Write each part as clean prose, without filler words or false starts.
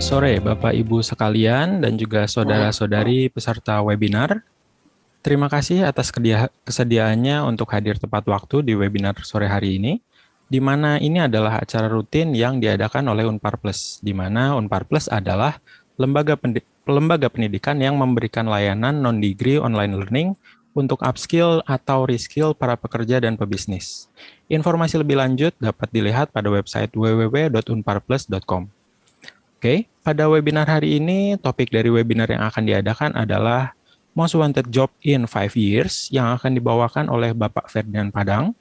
sore, Bapak Ibu sekalian dan juga saudara-saudari peserta webinar. Terima kasih atas kesediaannya untuk hadir tepat waktu di webinar sore hari ini, di mana ini adalah acara rutin yang diadakan oleh Unpar Plus, di mana Unpar Plus adalah lembaga pendidikan yang memberikan layanan non-degree online learning untuk upskill atau reskill para pekerja dan pebisnis. Informasi lebih lanjut dapat dilihat pada website www.unparplus.com. Oke, pada webinar hari ini, topik dari webinar yang akan diadakan adalah Most Wanted Job in 5 Years yang akan dibawakan oleh Bapak Ferdinand Padang,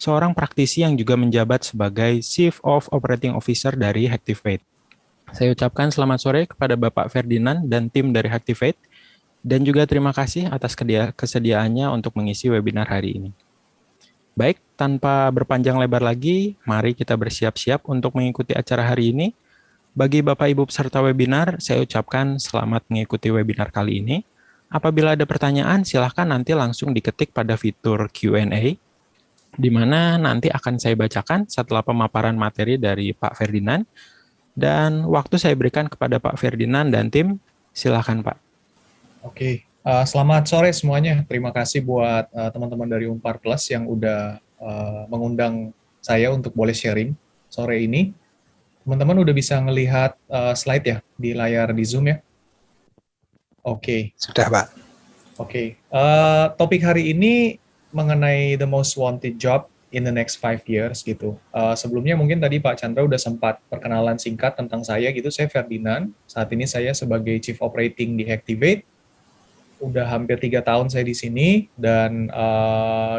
seorang praktisi yang juga menjabat sebagai Chief of Operating Officer dari Hactivate. Saya ucapkan selamat sore kepada Bapak Ferdinand dan tim dari Hactivate, dan juga terima kasih atas kesediaannya untuk mengisi webinar hari ini. Baik, tanpa berpanjang lebar lagi, mari kita bersiap-siap untuk mengikuti acara hari ini. Bagi Bapak Ibu peserta webinar, saya ucapkan selamat mengikuti webinar kali ini. Apabila ada pertanyaan, silahkan nanti langsung diketik pada fitur Q&A, di mana nanti akan saya bacakan setelah pemaparan materi dari Pak Ferdinand. Dan waktu saya berikan kepada Pak Ferdinand dan tim, silahkan Pak. Oke, selamat sore semuanya. Terima kasih buat teman-teman dari Unpar Plus yang udah mengundang saya untuk boleh sharing sore ini. Teman-teman udah bisa ngelihat slide ya di layar di Zoom ya? Oke. Sudah, Pak. Oke. Topik hari ini mengenai the most wanted job in the next 5 years gitu. Sebelumnya mungkin tadi Pak Chandra udah sempat perkenalan singkat tentang saya gitu. Saya Ferdinand. Saat ini saya sebagai Chief Operating di Hactivate. Udah hampir 3 tahun saya di sini dan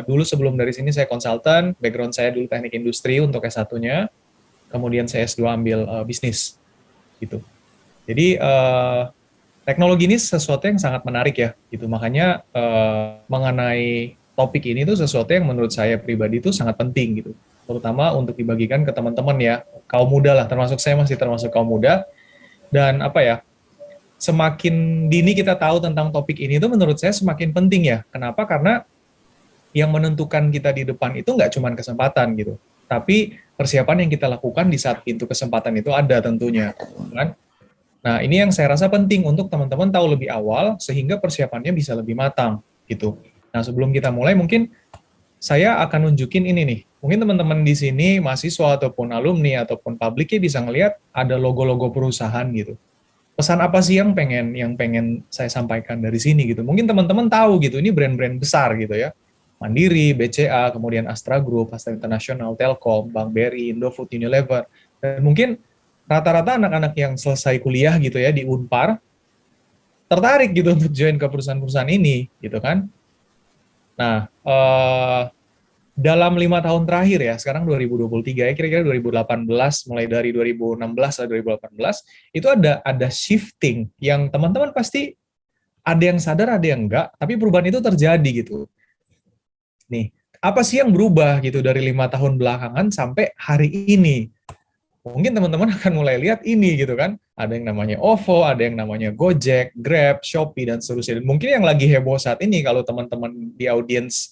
dulu sebelum dari sini saya konsultan. Background saya dulu teknik industri untuk S1-nya. Kemudian saya S2 ambil bisnis gitu. Jadi teknologi ini sesuatu yang sangat menarik ya gitu. Makanya mengenai topik ini tuh sesuatu yang menurut saya pribadi itu sangat penting gitu. Terutama untuk dibagikan ke teman-teman ya, kaum muda lah, termasuk saya masih termasuk kaum muda. Dan apa ya, semakin dini kita tahu tentang topik ini tuh menurut saya semakin penting ya. Kenapa? Karena yang menentukan kita di depan itu nggak cuma kesempatan gitu, tapi persiapan yang kita lakukan di saat pintu kesempatan itu ada tentunya, kan? Nah, ini yang saya rasa penting untuk teman-teman tahu lebih awal sehingga persiapannya bisa lebih matang gitu. Nah, sebelum kita mulai mungkin saya akan nunjukin ini nih. Mungkin teman-teman di sini mahasiswa ataupun alumni ataupun publiknya bisa ngelihat ada logo-logo perusahaan gitu. Pesan apa sih yang pengen saya sampaikan dari sini gitu. Mungkin teman-teman tahu gitu, ini brand-brand besar gitu ya. Mandiri, BCA, kemudian Astra Group, Astra International, Telkom, Bank BRI, Indofood, Unilever. Dan mungkin rata-rata anak-anak yang selesai kuliah gitu ya di Unpar tertarik gitu untuk join ke perusahaan-perusahaan ini gitu kan. Nah, dalam 5 tahun terakhir ya, sekarang 2023 ya, kira-kira 2018, mulai dari 2016 atau 2018, itu ada shifting yang teman-teman pasti ada yang sadar, ada yang enggak, tapi perubahan itu terjadi gitu. Nih, apa sih yang berubah gitu dari 5 tahun belakangan sampai hari ini? Mungkin teman-teman akan mulai lihat ini gitu kan. Ada yang namanya OVO, ada yang namanya Gojek, Grab, Shopee, dan seterusnya. Dan mungkin yang lagi heboh saat ini, kalau teman-teman di audiens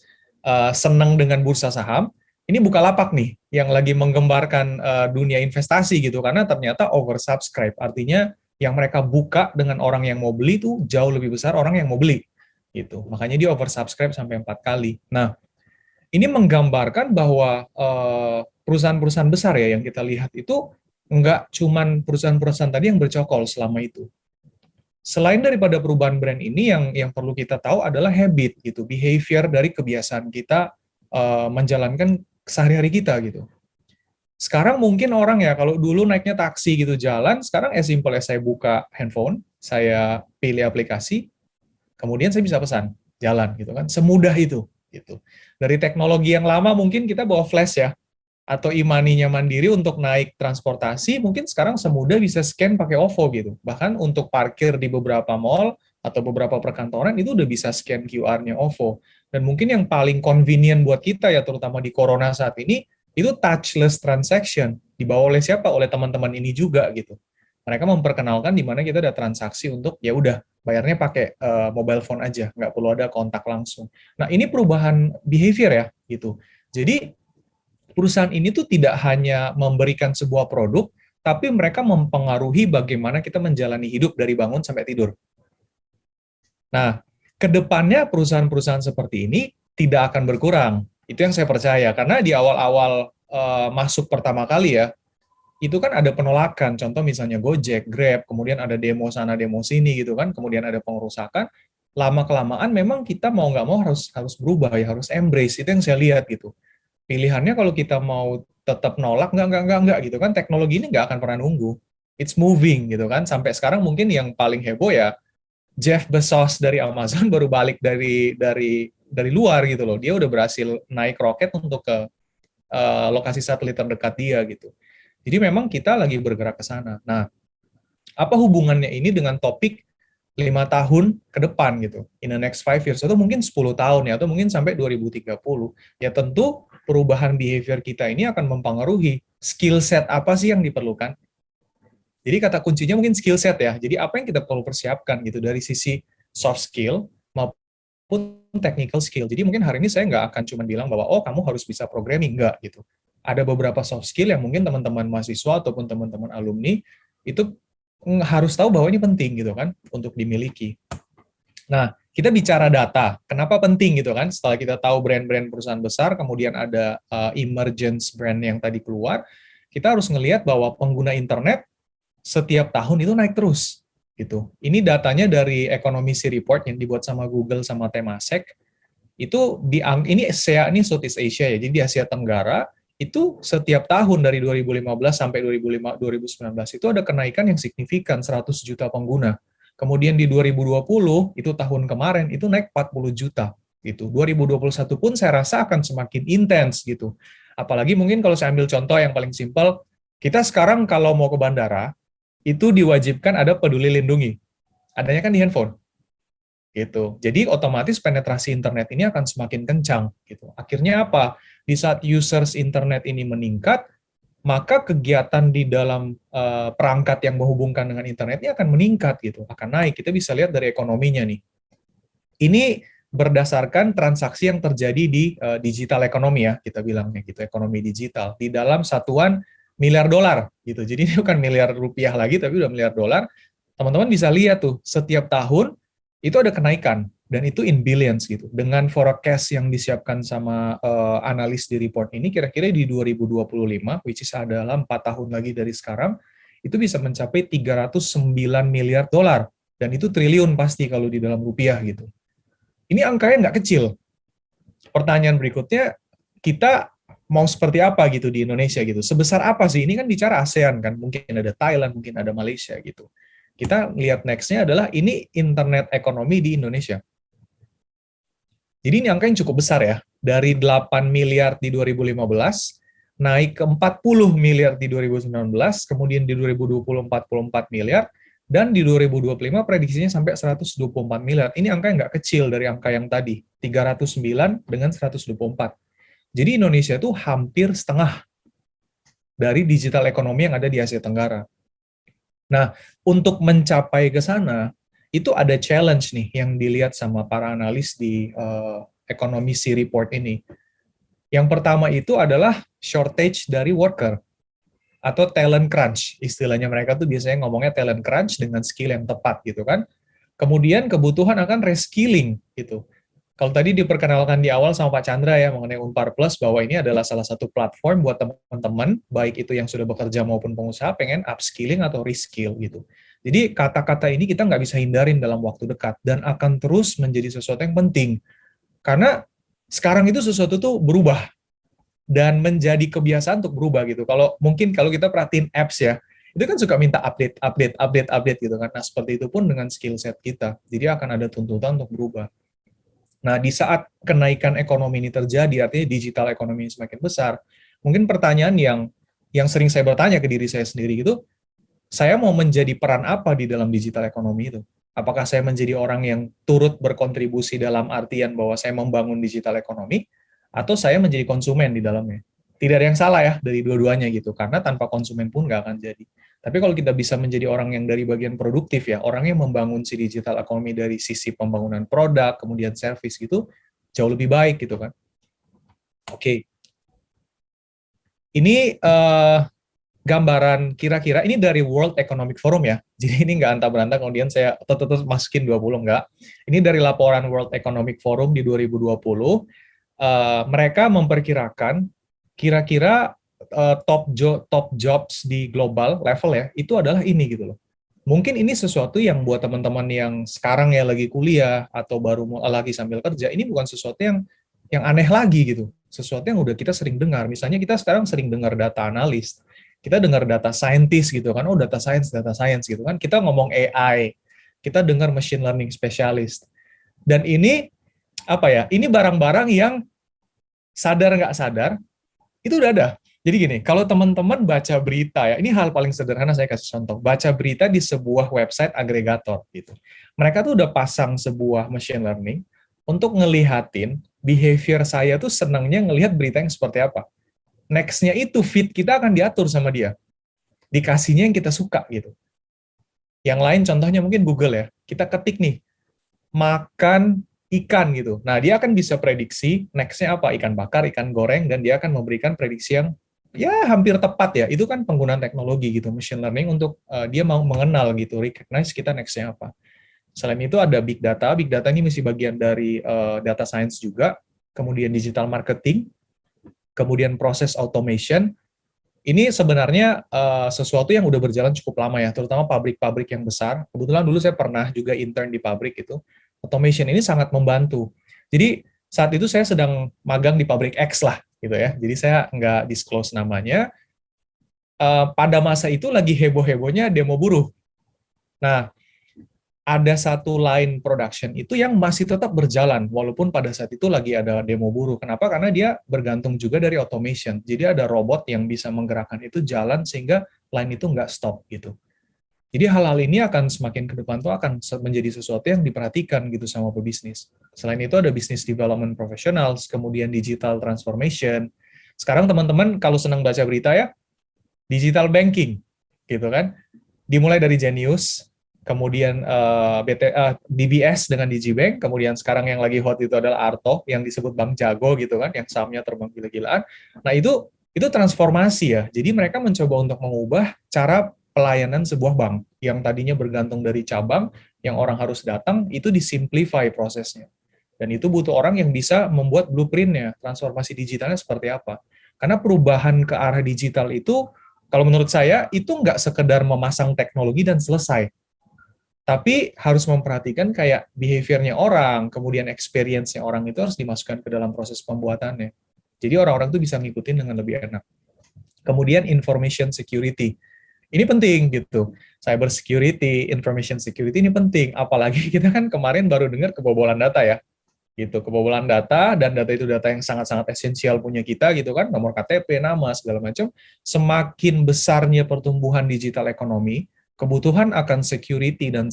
senang dengan bursa saham, ini Bukalapak nih, yang lagi menggembarkan dunia investasi gitu, karena ternyata oversubscribe. Artinya yang mereka buka dengan orang yang mau beli itu jauh lebih besar orang yang mau beli. Gitu. Makanya dia oversubscribe sampai 4 kali. Nah, ini menggambarkan bahwa perusahaan-perusahaan besar ya yang kita lihat itu nggak cuman perusahaan-perusahaan tadi yang bercokol selama itu. Selain daripada perubahan brand ini, yang perlu kita tahu adalah habit gitu, behavior dari kebiasaan kita menjalankan sehari-hari kita gitu. Sekarang mungkin orang ya kalau dulu naiknya taksi gitu jalan, sekarang as simple as saya buka handphone, saya pilih aplikasi, kemudian saya bisa pesan jalan gitu kan, semudah itu gitu. Dari teknologi yang lama mungkin kita bawa flash ya, atau e-money-nya Mandiri untuk naik transportasi, mungkin sekarang semudah bisa scan pakai OVO gitu. Bahkan untuk parkir di beberapa mall atau beberapa perkantoran itu udah bisa scan QR-nya OVO. Dan mungkin yang paling convenient buat kita ya, terutama di corona saat ini, itu touchless transaction. Dibawa oleh siapa? Oleh teman-teman ini juga gitu. Mereka memperkenalkan di mana kita ada transaksi untuk ya udah bayarnya pakai mobile phone aja, nggak perlu ada kontak langsung. Nah, ini perubahan behavior ya gitu. Jadi perusahaan ini tuh tidak hanya memberikan sebuah produk, tapi mereka mempengaruhi bagaimana kita menjalani hidup dari bangun sampai tidur. Nah, kedepannya perusahaan-perusahaan seperti ini tidak akan berkurang. Itu yang saya percaya, karena di awal-awal masuk pertama kali ya, itu kan ada penolakan. Contoh misalnya Gojek, Grab, kemudian ada demo sana, demo sini gitu kan, kemudian ada pengerusakan. Lama-kelamaan memang kita mau nggak mau harus berubah ya, harus embrace. Itu yang saya lihat gitu. Pilihannya kalau kita mau tetap nolak, nggak gitu kan, teknologi ini nggak akan pernah nunggu. It's moving gitu kan. Sampai sekarang mungkin yang paling heboh ya Jeff Bezos dari Amazon baru balik dari luar gitu loh. Dia udah berhasil naik roket untuk ke lokasi satelit terdekat dia gitu. Jadi memang kita lagi bergerak ke sana. Nah, apa hubungannya ini dengan topik 5 tahun ke depan gitu, in the next 5 years, atau mungkin 10 tahun ya, atau mungkin sampai 2030. Ya tentu perubahan behavior kita ini akan mempengaruhi skill set apa sih yang diperlukan. Jadi kata kuncinya mungkin skill set ya. Jadi apa yang kita perlu persiapkan gitu dari sisi soft skill maupun technical skill. Jadi mungkin hari ini saya nggak akan cuma bilang bahwa oh kamu harus bisa programming, nggak gitu. Ada beberapa soft skill yang mungkin teman-teman mahasiswa ataupun teman-teman alumni itu harus tahu bahwa ini penting gitu kan untuk dimiliki. Nah, kita bicara data. Kenapa penting gitu kan? Setelah kita tahu brand-brand perusahaan besar, kemudian ada emergence brand yang tadi keluar, kita harus ngelihat bahwa pengguna internet setiap tahun itu naik terus gitu. Ini datanya dari Economist Report yang dibuat sama Google sama Temasek. Itu ini Southeast Asia ya. Jadi di Asia Tenggara itu setiap tahun dari 2015 sampai 2019 itu ada kenaikan yang signifikan 100 juta pengguna. Kemudian di 2020 itu tahun kemarin itu naik 40 juta gitu. 2021 pun saya rasa akan semakin intens gitu. Apalagi mungkin kalau saya ambil contoh yang paling simpel, kita sekarang kalau mau ke bandara itu diwajibkan ada peduli lindungi. Adanya kan di handphone. Gitu. Jadi otomatis penetrasi internet ini akan semakin kencang gitu. Akhirnya apa? Di saat users internet ini meningkat, maka kegiatan di dalam perangkat yang menghubungkan dengan internet ini akan meningkat gitu, akan naik. Kita bisa lihat dari ekonominya nih. Ini berdasarkan transaksi yang terjadi di digital ekonomi ya, kita bilangnya gitu, ekonomi digital di dalam satuan miliar dolar gitu. Jadi ini bukan miliar rupiah lagi tapi udah miliar dolar. Teman-teman bisa lihat tuh setiap tahun itu ada kenaikan dan itu in billions gitu. Dengan forecast yang disiapkan sama analis di report ini kira-kira di 2025 which is adalah 4 tahun lagi dari sekarang itu bisa mencapai 309 miliar dolar dan itu triliun pasti kalau di dalam rupiah gitu. Ini angkanya nggak kecil. Pertanyaan berikutnya, kita mau seperti apa gitu di Indonesia gitu? Sebesar apa sih? Ini kan bicara ASEAN kan, mungkin ada Thailand, mungkin ada Malaysia gitu. Kita lihat next-nya adalah ini internet ekonomi di Indonesia. Jadi ini angka yang cukup besar ya. Dari 8 miliar di 2015, naik ke 40 miliar di 2019, kemudian di 2020 44 miliar, dan di 2025 prediksinya sampai 124 miliar. Ini angka yang nggak kecil dari angka yang tadi, 309 dengan 124. Jadi Indonesia itu hampir setengah dari digital ekonomi yang ada di Asia Tenggara. Nah, untuk mencapai ke sana, itu ada challenge nih yang dilihat sama para analis di Economist Report ini. Yang pertama itu adalah shortage dari worker atau talent crunch. Istilahnya mereka tuh biasanya ngomongnya talent crunch dengan skill yang tepat gitu kan. Kemudian kebutuhan akan reskilling gitu. Kalau tadi diperkenalkan di awal sama Pak Chandra ya mengenai Unpar Plus bahwa ini adalah salah satu platform buat teman-teman baik itu yang sudah bekerja maupun pengusaha pengen upskilling atau reskill gitu. Jadi kata-kata ini kita nggak bisa hindarin dalam waktu dekat dan akan terus menjadi sesuatu yang penting. Karena sekarang itu sesuatu tuh berubah dan menjadi kebiasaan untuk berubah gitu. Kalau kita perhatiin apps ya, itu kan suka minta update gitu kan. Nah, seperti itu pun dengan skill set kita. Jadi akan ada tuntutan untuk berubah. Nah, di saat kenaikan ekonomi ini terjadi, artinya digital ekonomi ini semakin besar, mungkin pertanyaan yang sering saya bertanya ke diri saya sendiri itu, saya mau menjadi peran apa di dalam digital ekonomi itu? Apakah saya menjadi orang yang turut berkontribusi dalam artian bahwa saya membangun digital ekonomi, atau saya menjadi konsumen di dalamnya? Tidak ada yang salah ya dari dua-duanya gitu, karena tanpa konsumen pun nggak akan jadi. Tapi kalau kita bisa menjadi orang yang dari bagian produktif ya, orang yang membangun si digital ekonomi dari sisi pembangunan produk, kemudian service gitu, jauh lebih baik gitu kan. Oke. Ini gambaran kira-kira ini dari World Economic Forum ya. Jadi ini nggak antah-berantah kemudian saya tetap masukin 20, nggak. Ini dari laporan World Economic Forum di 2020. Mereka memperkirakan kira-kira top jobs di global level ya, itu adalah ini gitu loh. Mungkin ini sesuatu yang buat teman-teman yang sekarang ya lagi kuliah atau baru lagi sambil kerja, ini bukan sesuatu yang aneh lagi gitu. Sesuatu yang udah kita sering dengar. Misalnya kita sekarang sering dengar data analis, kita dengar data scientist gitu kan, oh data science gitu kan. Kita ngomong AI, kita dengar machine learning specialist. Dan ini apa ya? Ini barang-barang yang sadar nggak sadar itu udah ada. Jadi gini, kalau teman-teman baca berita ya, ini hal paling sederhana saya kasih contoh. Baca berita di sebuah website agregator gitu. Mereka tuh udah pasang sebuah machine learning untuk ngelihatin behavior saya tuh senangnya ngelihat berita yang seperti apa. Next-nya itu feed kita akan diatur sama dia. Dikasihnya yang kita suka gitu. Yang lain contohnya mungkin Google ya. Kita ketik nih, makan ikan gitu. Nah, dia akan bisa prediksi next-nya apa, ikan bakar, ikan goreng, dan dia akan memberikan prediksi yang ya hampir tepat ya. Itu kan penggunaan teknologi gitu, machine learning untuk dia mau mengenal gitu, recognize kita next-nya apa. Selain itu ada big data. Big data ini masih bagian dari data science juga, kemudian digital marketing, kemudian proses automation. Ini sebenarnya sesuatu yang udah berjalan cukup lama ya, terutama pabrik-pabrik yang besar. Kebetulan dulu saya pernah juga intern di pabrik itu. Automation ini sangat membantu. Jadi saat itu saya sedang magang di pabrik X lah, gitu ya. Jadi saya nggak disclose namanya. Pada masa itu lagi heboh-hebohnya demo buruh. Nah, ada satu line production itu yang masih tetap berjalan, walaupun pada saat itu lagi ada demo buruh. Kenapa? Karena dia bergantung juga dari automation. Jadi ada robot yang bisa menggerakkan itu jalan sehingga line itu nggak stop gitu. Jadi hal-hal ini akan semakin ke depan tuh akan menjadi sesuatu yang diperhatikan gitu sama pebisnis. Selain itu ada business development professionals, kemudian digital transformation. Sekarang teman-teman kalau senang baca berita ya, digital banking gitu kan. Dimulai dari Genius, kemudian DBS dengan Digibank, kemudian sekarang yang lagi hot itu adalah Arto yang disebut Bank Jago gitu kan, yang sahamnya terbang gila-gilaan. Nah, itu transformasi ya. Jadi mereka mencoba untuk mengubah cara pelayanan sebuah bank yang tadinya bergantung dari cabang yang orang harus datang, itu disimplify prosesnya. Dan itu butuh orang yang bisa membuat blueprint-nya, transformasi digitalnya seperti apa. Karena perubahan ke arah digital itu, kalau menurut saya, itu nggak sekedar memasang teknologi dan selesai. Tapi harus memperhatikan kayak behavior-nya orang, kemudian experience-nya orang itu harus dimasukkan ke dalam proses pembuatannya. Jadi orang-orang tuh bisa ngikutin dengan lebih enak. Kemudian information security. Ini penting gitu. Cyber security, information security ini penting. Apalagi kita kan kemarin baru dengar kebobolan data ya. Gitu, kebobolan data, dan data itu data yang sangat-sangat esensial punya kita gitu kan, nomor KTP, nama, segala macam. Semakin besarnya pertumbuhan digital ekonomi, kebutuhan akan security dan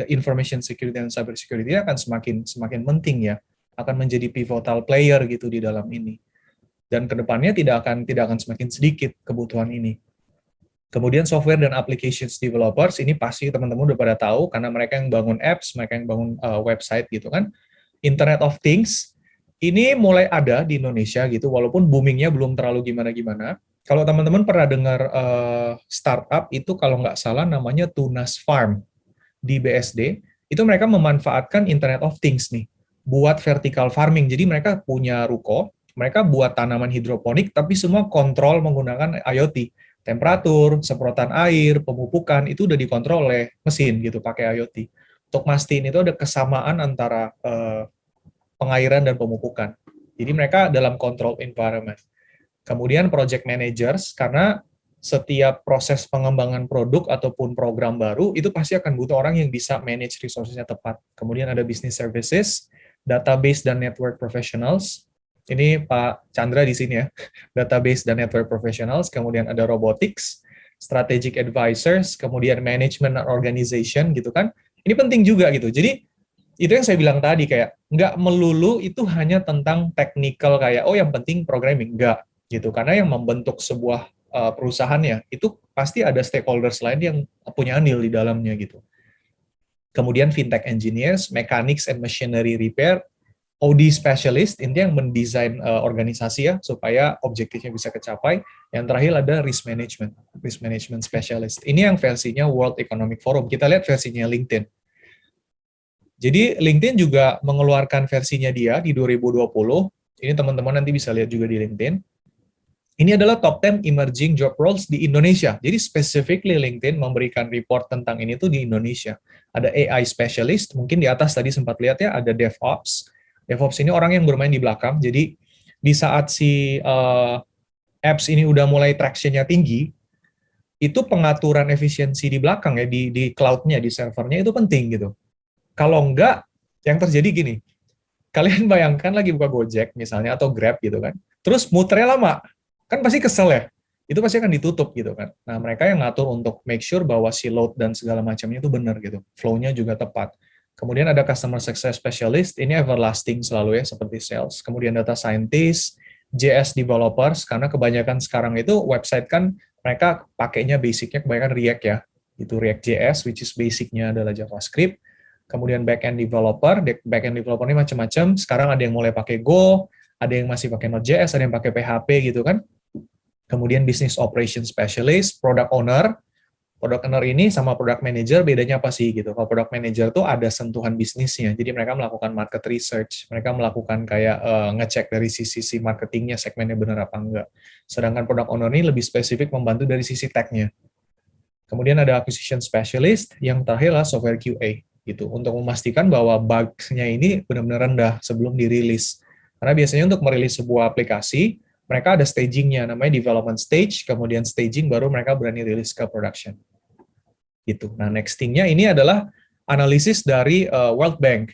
information security dan cyber security akan semakin penting ya. Akan menjadi pivotal player gitu di dalam ini. Dan kedepannya tidak akan semakin sedikit kebutuhan ini. Kemudian software dan applications developers, ini pasti teman-teman udah pada tahu, karena mereka yang bangun apps, mereka yang bangun website gitu kan. Internet of Things, ini mulai ada di Indonesia gitu, walaupun boomingnya belum terlalu gimana-gimana. Kalau teman-teman pernah dengar startup, itu kalau nggak salah namanya Tunas Farm di BSD, itu mereka memanfaatkan Internet of Things nih, buat vertical farming. Jadi mereka punya ruko, mereka buat tanaman hidroponik, tapi semua kontrol menggunakan IoT. Temperatur, semprotan air, pemupukan, itu udah dikontrol oleh mesin gitu, pakai IoT. Untuk mastiin itu ada kesamaan antara pengairan dan pemupukan. Jadi mereka dalam control environment. Kemudian project managers, karena setiap proses pengembangan produk ataupun program baru, itu pasti akan butuh orang yang bisa manage resources-nya tepat. Kemudian ada business services, database dan network professionals. Ini Pak Chandra di sini ya, database dan network professionals, kemudian ada robotics, strategic advisors, kemudian management and organization gitu kan. Ini penting juga gitu. Jadi itu yang saya bilang tadi, kayak nggak melulu itu hanya tentang technical kayak oh yang penting programming, nggak gitu. Karena yang membentuk sebuah perusahaannya itu pasti ada stakeholders lain yang punya andil di dalamnya gitu. Kemudian fintech engineers, mechanics and machinery repair, OD specialist, intinya yang mendesain organisasi ya, supaya objektifnya bisa kecapai. Yang terakhir ada risk management specialist. Ini yang versinya World Economic Forum. Kita lihat versinya LinkedIn. Jadi LinkedIn juga mengeluarkan versinya dia di 2020. Ini teman-teman nanti bisa lihat juga di LinkedIn. Ini adalah top 10 emerging job roles di Indonesia. Jadi specifically LinkedIn memberikan report tentang ini tuh di Indonesia. Ada AI specialist, mungkin di atas tadi sempat lihat ya, ada DevOps. DevOps ini orang yang bermain di belakang. Jadi di saat si apps ini udah mulai traction-nya tinggi, itu pengaturan efisiensi di belakang ya, di cloud-nya, di servernya itu penting gitu. Kalau enggak, yang terjadi gini, kalian bayangkan lagi buka Gojek misalnya, atau Grab gitu kan, terus muternya lama, kan pasti kesel ya, itu pasti akan ditutup gitu kan. Nah, mereka yang ngatur untuk make sure bahwa si load dan segala macamnya itu benar gitu, flow-nya juga tepat. Kemudian ada customer success specialist, ini everlasting selalu ya, seperti sales. Kemudian data scientist, JS developers, karena kebanyakan sekarang itu website kan mereka pakainya basicnya kebanyakan React ya, itu React JS, which is basicnya adalah JavaScript. Kemudian back-end developer ini macam-macam. Sekarang ada yang mulai pakai Go, ada yang masih pakai Node.js, ada yang pakai PHP gitu kan. Kemudian business operation specialist, product owner. Product owner ini sama product manager bedanya apa sih gitu. Kalau product manager tuh ada sentuhan bisnisnya. Jadi mereka melakukan market research, mereka melakukan kayak ngecek dari sisi marketingnya, segmennya benar apa enggak. Sedangkan product owner ini lebih spesifik membantu dari sisi tech-nya. Kemudian ada acquisition specialist, yang terakhir adalah software QA gitu, untuk memastikan bahwa bugs-nya ini benar-benar rendah sebelum dirilis. Karena biasanya untuk merilis sebuah aplikasi, mereka ada staging-nya, namanya development stage, kemudian staging, baru mereka berani rilis ke production. Gitu. Nah, next thing-nya ini adalah analisis dari World Bank.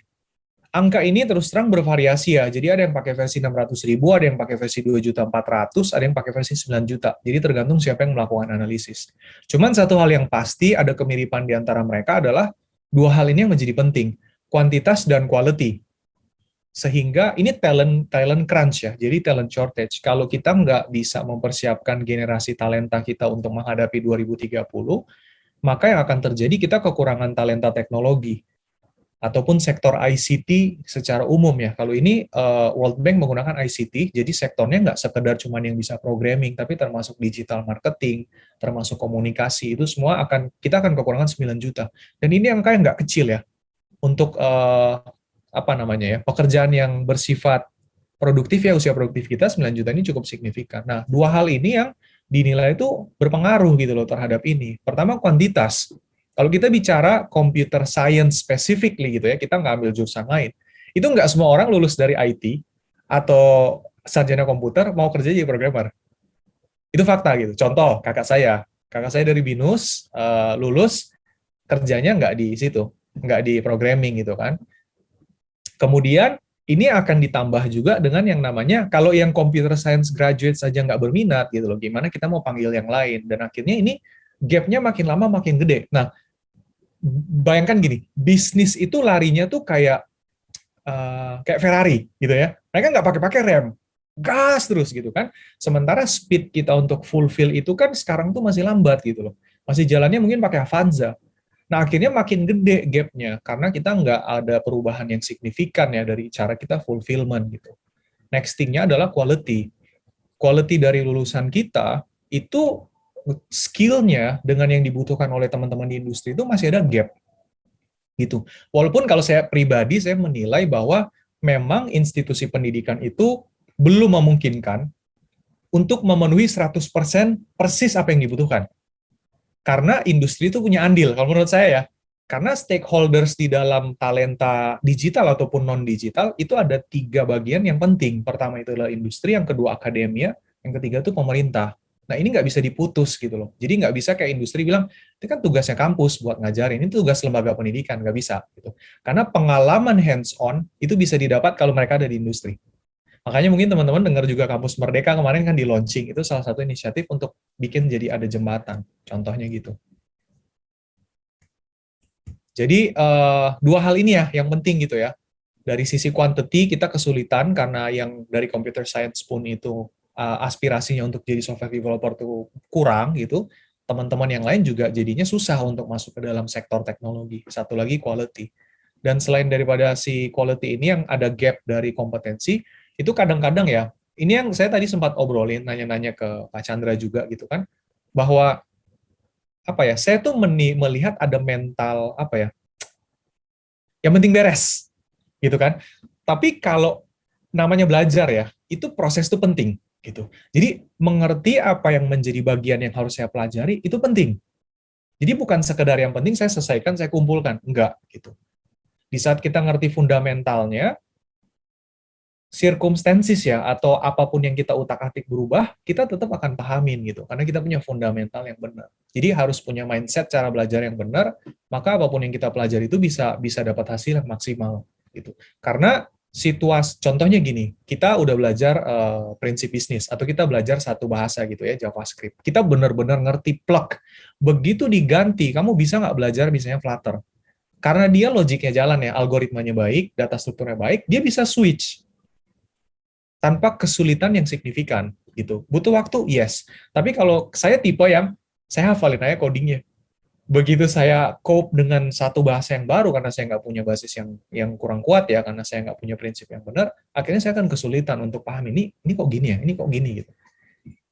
Angka ini terus terang bervariasi ya, jadi ada yang pakai versi 600.000, ada yang pakai versi 2.400.000, ada yang pakai versi 9 juta. Jadi tergantung siapa yang melakukan analisis. Cuman satu hal yang pasti, ada kemiripan di antara mereka adalah dua hal ini yang menjadi penting, kuantitas dan quality. Sehingga ini talent crunch ya, jadi talent shortage. Kalau kita nggak bisa mempersiapkan generasi talenta kita untuk menghadapi 2030, maka yang akan terjadi kita kekurangan talenta teknologi ataupun sektor ICT secara umum ya. Kalau ini World Bank menggunakan ICT, jadi sektornya nggak sekedar cuma yang bisa programming, tapi termasuk digital marketing, termasuk komunikasi, itu semua kita akan kekurangan 9 juta. Dan ini angka yang nggak kecil ya, untuk pekerjaan yang bersifat produktif ya, usia produktif kita 9 juta ini cukup signifikan. Nah, dua hal ini yang dinilai itu berpengaruh gitu loh terhadap ini. Pertama, kuantitas. Kalau kita bicara computer science specifically gitu ya, kita nggak ambil jurusan lain. Itu nggak semua orang lulus dari IT atau sarjana komputer mau kerja jadi programmer. Itu fakta gitu. Contoh, kakak saya dari BINUS, lulus, kerjanya nggak di situ, nggak di programming gitu kan. Kemudian, ini akan ditambah juga dengan yang namanya, kalau yang computer science graduate saja nggak berminat gitu loh, gimana kita mau panggil yang lain. Dan akhirnya ini gap-nya makin lama makin gede. Nah, bayangkan gini, bisnis itu larinya tuh kayak Ferrari gitu ya. Mereka nggak pakai rem, gas terus gitu kan. Sementara speed kita untuk fulfill itu kan sekarang tuh masih lambat gitu loh. Masih jalannya mungkin pakai Avanza. Nah, akhirnya makin gede gap-nya karena kita nggak ada perubahan yang signifikan ya dari cara kita fulfillment gitu. Next thing-nya adalah quality. Quality dari lulusan kita itu skill-nya dengan yang dibutuhkan oleh teman-teman di industri itu masih ada gap. Gitu. Walaupun kalau saya pribadi, saya menilai bahwa memang institusi pendidikan itu belum memungkinkan untuk memenuhi 100% persis apa yang dibutuhkan. Karena industri itu punya andil, kalau menurut saya ya. Karena stakeholders di dalam talenta digital ataupun non-digital, itu ada 3 bagian yang penting. Pertama itu adalah industri, yang kedua akademia, yang ketiga itu pemerintah. Nah, ini nggak bisa diputus gitu loh. Jadi nggak bisa kayak industri bilang, itu kan tugasnya kampus buat ngajarin, ini tugas lembaga pendidikan, nggak bisa. Gitu. Karena pengalaman hands-on itu bisa didapat kalau mereka ada di industri. Makanya mungkin teman-teman dengar juga Kampus Merdeka kemarin kan di launching, itu salah satu inisiatif untuk bikin jadi ada jembatan, contohnya gitu. Jadi dua hal ini ya yang penting gitu ya. Dari sisi quantity kita kesulitan karena yang dari computer science pun itu aspirasinya untuk jadi software developer itu kurang gitu. Teman-teman yang lain juga jadinya susah untuk masuk ke dalam sektor teknologi. Satu lagi quality. Dan selain daripada si quality ini yang ada gap dari kompetensi, itu kadang-kadang ya, ini yang saya tadi sempat obrolin, nanya-nanya ke Pak Chandra juga gitu kan, bahwa apa ya, saya tuh melihat ada mental apa ya, yang penting beres gitu kan. Tapi kalau namanya belajar ya, itu proses itu penting gitu. Jadi mengerti apa yang menjadi bagian yang harus saya pelajari itu penting. Jadi bukan sekedar yang penting saya selesaikan, saya kumpulkan, enggak gitu. Di saat kita ngerti fundamentalnya, circumstances ya, atau apapun yang kita utak-atik berubah, kita tetap akan pahamin gitu, karena kita punya fundamental yang benar. Jadi harus punya mindset cara belajar yang benar, maka apapun yang kita pelajari itu bisa bisa dapat hasil yang maksimal gitu. Karena situasi, contohnya gini, kita udah belajar prinsip bisnis, atau kita belajar satu bahasa gitu ya, JavaScript. Kita benar-benar ngerti plug. Begitu diganti, kamu bisa nggak belajar misalnya Flutter? Karena dia logiknya jalan ya, algoritmanya baik, data strukturnya baik, dia bisa switch tanpa kesulitan yang signifikan gitu. Butuh waktu, yes. Tapi kalau saya tipe yang saya hafalin aja codingnya. Begitu saya cope dengan satu bahasa yang baru karena saya nggak punya basis yang kurang kuat ya, karena saya nggak punya prinsip yang benar, akhirnya saya akan kesulitan untuk paham ini kok gini ya, ini kok gini gitu.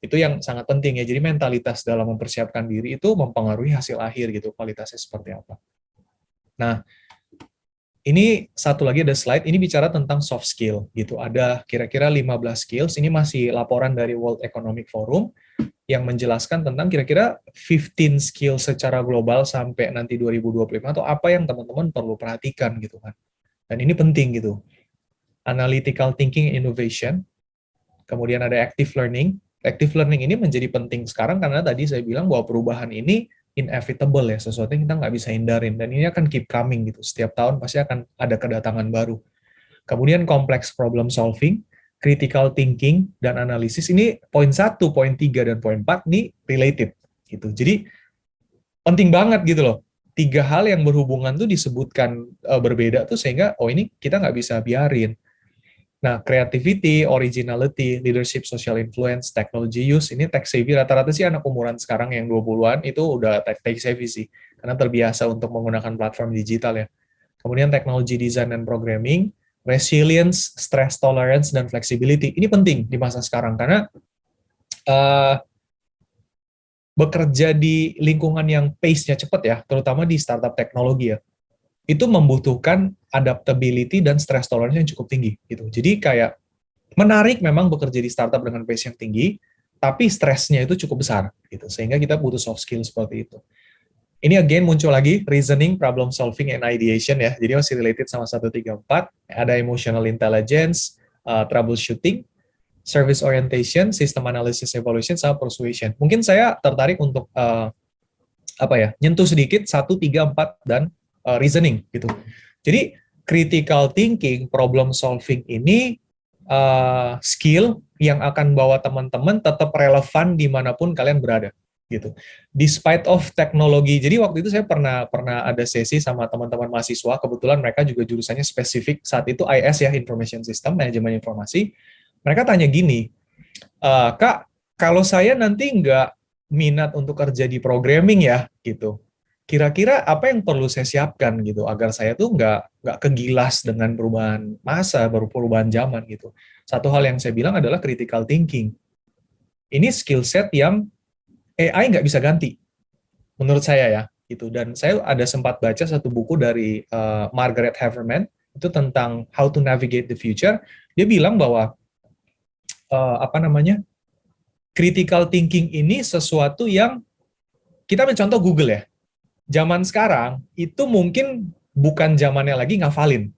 Itu yang sangat penting ya. Jadi mentalitas dalam mempersiapkan diri itu mempengaruhi hasil akhir gitu, kualitasnya seperti apa. Nah, ini satu lagi ada slide, ini bicara tentang soft skill gitu. Ada kira-kira 15 skills, ini masih laporan dari World Economic Forum yang menjelaskan tentang kira-kira 15 skill secara global sampai nanti 2025 atau apa yang teman-teman perlu perhatikan gitu kan. Dan ini penting gitu. Analytical thinking innovation, kemudian ada active learning. Active learning ini menjadi penting sekarang karena tadi saya bilang bahwa perubahan ini inevitable ya, sesuatu yang kita nggak bisa hindarin, dan ini akan keep coming gitu, setiap tahun pasti akan ada kedatangan baru. Kemudian complex problem solving, critical thinking, dan analisis, ini poin 1, poin 3, dan poin 4 ini related gitu. Jadi penting banget gitu loh, 3 hal yang berhubungan tuh disebutkan berbeda tuh sehingga ini kita nggak bisa biarin. Nah, creativity, originality, leadership, social influence, technology use, ini tech savvy, rata-rata sih anak umuran sekarang yang 20-an itu udah tech savvy sih, karena terbiasa untuk menggunakan platform digital ya. Kemudian technology design and programming, resilience, stress tolerance, dan flexibility. Ini penting di masa sekarang, karena bekerja di lingkungan yang pace-nya cepat ya, terutama di startup teknologi ya, itu membutuhkan adaptability dan stress tolerance yang cukup tinggi gitu. Jadi kayak menarik memang bekerja di startup dengan pace yang tinggi, tapi stresnya itu cukup besar gitu. Sehingga kita butuh soft skill seperti itu. Ini again muncul lagi reasoning, problem solving, and ideation ya. Jadi masih related sama 1, 3, 4. Ada emotional intelligence, troubleshooting, service orientation, system analysis evaluation, sama persuasion. Mungkin saya tertarik untuk nyentuh sedikit 1, 3, 4 dan reasoning gitu. Jadi critical thinking, problem solving ini skill yang akan bawa teman-teman tetap relevan dimanapun kalian berada gitu. Despite of teknologi. Jadi waktu itu saya pernah ada sesi sama teman-teman mahasiswa, kebetulan mereka juga jurusannya spesifik saat itu IS ya, Information System, Manajemen Informasi. Mereka tanya gini, Kak, kalau saya nanti nggak minat untuk kerja di programming ya gitu, kira-kira apa yang perlu saya siapkan gitu agar saya tuh nggak kegilas dengan perubahan masa, baru perubahan zaman gitu. Satu hal yang saya bilang adalah critical thinking. Ini skill set yang AI nggak bisa ganti, menurut saya ya gitu. Dan saya ada sempat baca satu buku dari Margaret Haverman itu tentang How to Navigate the Future. Dia bilang bahwa critical thinking ini sesuatu yang kita mencontoh Google ya. Zaman sekarang itu mungkin bukan zamannya lagi ngafalin.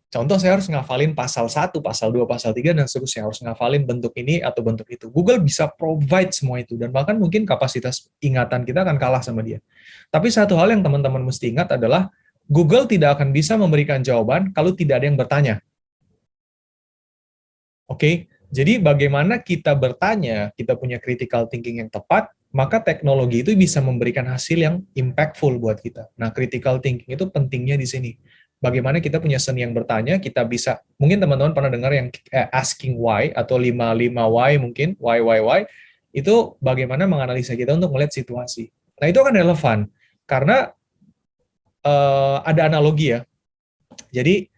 Contoh saya harus ngafalin pasal 1, pasal 2, pasal 3, dan seterusnya. Harus ngafalin bentuk ini atau bentuk itu. Google bisa provide semua itu. Dan bahkan mungkin kapasitas ingatan kita akan kalah sama dia. Tapi satu hal yang teman-teman mesti ingat adalah Google tidak akan bisa memberikan jawaban kalau tidak ada yang bertanya. Oke? Jadi bagaimana kita bertanya, kita punya critical thinking yang tepat, maka teknologi itu bisa memberikan hasil yang impactful buat kita. Nah, critical thinking itu pentingnya di sini. Bagaimana kita punya seni yang bertanya, kita bisa, mungkin teman-teman pernah dengar yang asking why, atau 5 why mungkin, why, itu bagaimana menganalisa kita untuk melihat situasi. Nah, itu akan relevan, karena ada analogi ya. Jadi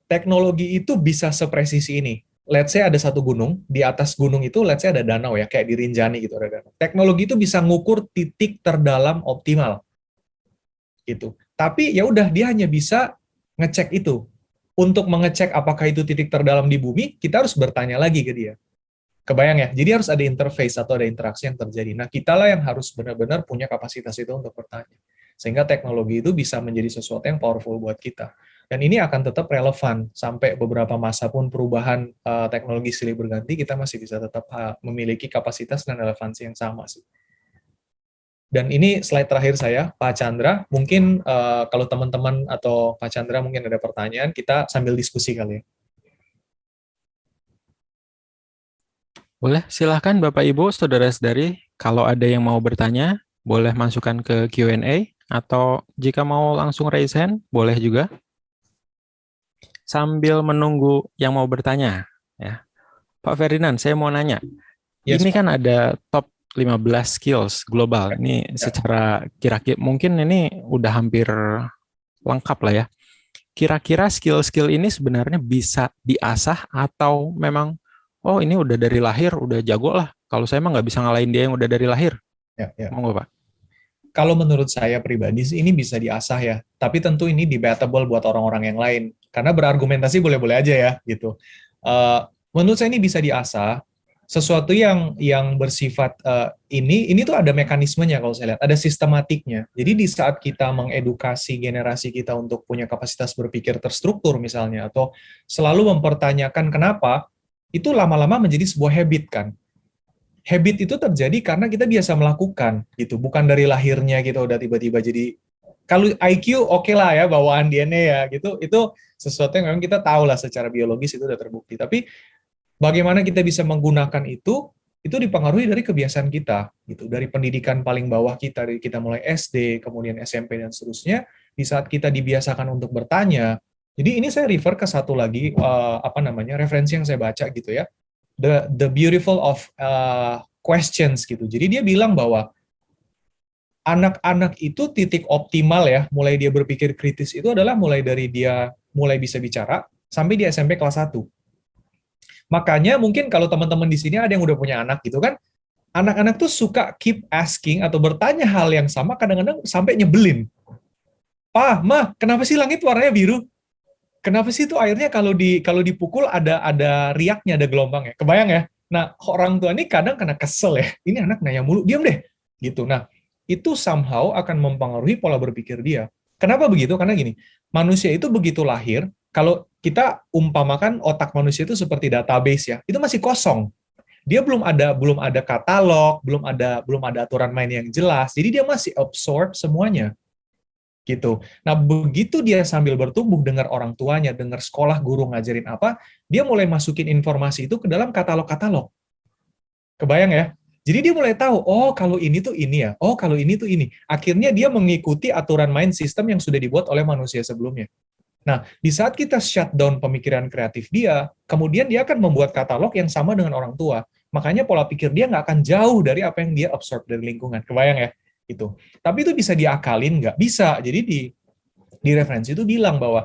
teknologi itu bisa sepresisi ini. Let's say ada satu gunung, di atas gunung itu let's say ada danau ya, kayak di Rinjani gitu ada danau. Teknologi itu bisa ngukur titik terdalam optimal gitu. Tapi ya udah dia hanya bisa ngecek itu. Untuk mengecek apakah itu titik terdalam di bumi, kita harus bertanya lagi ke dia. Kebayang ya? Jadi harus ada interface atau ada interaksi yang terjadi. Nah, kitalah yang harus benar-benar punya kapasitas itu untuk bertanya. Sehingga teknologi itu bisa menjadi sesuatu yang powerful buat kita. Dan ini akan tetap relevan sampai beberapa masa pun perubahan teknologi silih berganti, kita masih bisa tetap memiliki kapasitas dan relevansi yang sama sih. Dan ini slide terakhir saya, Pak Chandra. Mungkin kalau teman-teman atau Pak Chandra mungkin ada pertanyaan, kita sambil diskusi kali ya. Boleh, silahkan Bapak Ibu, Saudara-saudari, kalau ada yang mau bertanya, boleh masukkan ke Q&A, atau jika mau langsung raise hand, boleh juga. Sambil menunggu yang mau bertanya, ya. Pak Ferdinand, saya mau nanya. Yes, Ini Pak. kan ada top 15 skills global. Ini Ya. secara kira-kira mungkin ini udah hampir lengkap lah ya. Kira-kira skill-skill ini sebenarnya bisa diasah atau memang oh ini udah dari lahir udah jago lah. Kalau saya emang nggak bisa ngalahin dia yang udah dari lahir. Ya. Monggo Pak. Kalau menurut saya pribadi sih ini bisa diasah ya, tapi tentu ini debatable buat orang-orang yang lain. Karena berargumentasi boleh-boleh aja ya, gitu. Eh, Menurut saya ini bisa diasah. Sesuatu yang bersifat ini tuh ada mekanismenya kalau saya lihat, ada sistematiknya. Jadi di saat kita mengedukasi generasi kita untuk punya kapasitas berpikir terstruktur misalnya, atau selalu mempertanyakan kenapa, itu lama-lama menjadi sebuah habit kan. Habit itu terjadi karena kita biasa melakukan gitu, bukan dari lahirnya kita udah tiba-tiba jadi. Kalau IQ oke lah ya, bawaan DNA ya gitu, itu sesuatu yang memang kita tahu lah secara biologis itu udah terbukti. Tapi bagaimana kita bisa menggunakan itu dipengaruhi dari kebiasaan kita gitu, dari pendidikan paling bawah kita, dari kita mulai SD, kemudian SMP dan seterusnya. Di saat kita dibiasakan untuk bertanya, jadi ini saya refer ke satu lagi referensi yang saya baca gitu ya, the beautiful of questions gitu. Jadi dia bilang bahwa anak-anak itu titik optimal ya, mulai dia berpikir kritis itu adalah mulai dari dia mulai bisa bicara sampai di SMP kelas 1. Makanya mungkin kalau teman-teman di sini ada yang udah punya anak gitu kan, anak-anak tuh suka keep asking atau bertanya hal yang sama, kadang-kadang sampai nyebelin. "Pa, Ma, kenapa sih langit warnanya biru? Kenapa sih itu airnya kalau dipukul ada riaknya, ada gelombangnya?" Kebayang ya? Nah, orang tua ini kadang kena kesel ya. Ini anak nanya mulu, diam deh. Gitu. Nah, itu somehow akan mempengaruhi pola berpikir dia. Kenapa begitu? Karena gini, manusia itu begitu lahir, kalau kita umpamakan otak manusia itu seperti database ya, itu masih kosong. Dia belum ada katalog, belum ada aturan main yang jelas. Jadi dia masih absorb semuanya gitu. Nah, begitu dia sambil bertumbuh dengar orang tuanya, dengar sekolah guru ngajarin apa, dia mulai masukin informasi itu ke dalam katalog-katalog. Kebayang ya? Jadi dia mulai tahu, oh kalau ini tuh ini ya, oh kalau ini tuh ini. Akhirnya dia mengikuti aturan main sistem yang sudah dibuat oleh manusia sebelumnya. Nah, di saat kita shutdown pemikiran kreatif dia, kemudian dia akan membuat katalog yang sama dengan orang tua. Makanya pola pikir dia nggak akan jauh dari apa yang dia absorb dari lingkungan. Kebayang ya? Itu. Tapi itu bisa diakalin nggak? Bisa. Jadi di referensi itu bilang bahwa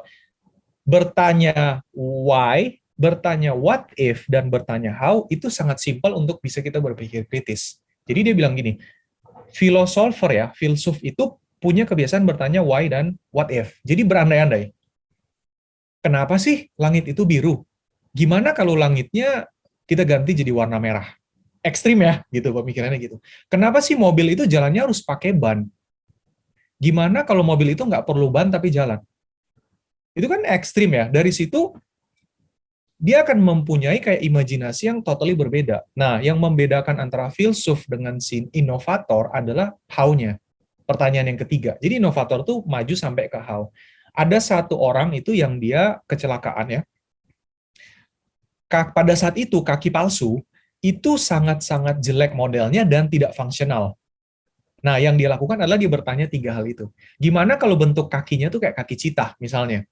bertanya why, bertanya what if, dan bertanya how, itu sangat simpel untuk bisa kita berpikir kritis. Jadi dia bilang gini, filosofer ya, filsuf itu punya kebiasaan bertanya why dan what if. Jadi berandai-andai. Kenapa sih langit itu biru? Gimana kalau langitnya kita ganti jadi warna merah? Ekstrim ya, gitu pemikirannya gitu. Kenapa sih mobil itu jalannya harus pakai ban? Gimana kalau mobil itu nggak perlu ban tapi jalan? Itu kan ekstrim ya. Dari situ dia akan mempunyai kayak imajinasi yang totally berbeda. Nah, yang membedakan antara filsuf dengan si inovator adalah how-nya. Pertanyaan yang ketiga. Jadi inovator tuh maju sampai ke how. Ada satu orang itu yang dia kecelakaan ya. Pada saat itu kaki palsu itu sangat-sangat jelek modelnya dan tidak fungsional. Nah, yang dia lakukan adalah dia bertanya 3 hal itu. Gimana kalau bentuk kakinya tuh kayak kaki citah misalnya?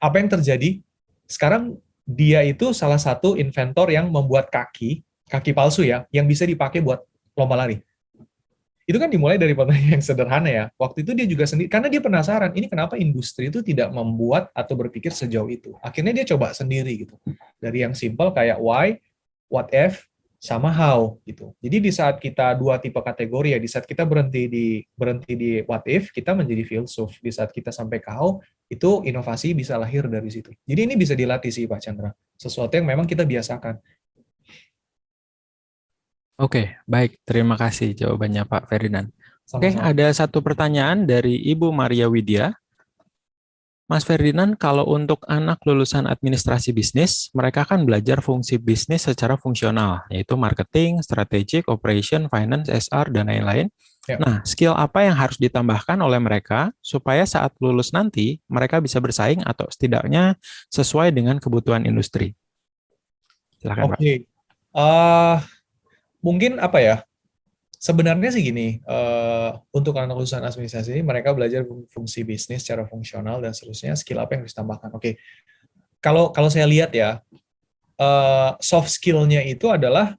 Apa yang terjadi? Sekarang dia itu salah satu inventor yang membuat kaki palsu ya, yang bisa dipakai buat lomba lari. Itu kan dimulai dari pertanyaan yang sederhana ya. Waktu itu dia juga sendiri, karena dia penasaran, ini kenapa industri itu tidak membuat atau berpikir sejauh itu. Akhirnya dia coba sendiri gitu. Dari yang simple kayak why, what if, sama how gitu. Jadi di saat kita dua tipe kategori ya, di saat kita berhenti di what if, kita menjadi filsuf. Di saat kita sampai ke how, itu inovasi bisa lahir dari situ. Jadi ini bisa dilatih sih Pak Chandra. Sesuatu yang memang kita biasakan. Oke, baik. Terima kasih jawabannya Pak Ferdinand. Oke, Sama-sama. ada satu pertanyaan dari Ibu Maria Widya. Mas Ferdinand, kalau untuk anak lulusan administrasi bisnis, mereka kan belajar fungsi bisnis secara fungsional, yaitu marketing, strategic, operation, finance, SR, dan lain-lain. Ya. Nah, skill apa yang harus ditambahkan oleh mereka supaya saat lulus nanti mereka bisa bersaing atau setidaknya sesuai dengan kebutuhan industri? Silakan, Pak. Oke. Mungkin apa ya? Sebenarnya sih gini, untuk anak lulusan administrasi ini mereka belajar fungsi bisnis secara fungsional dan seterusnya, skill apa yang harus ditambahkan. Oke, kalau saya lihat ya, soft skill-nya itu adalah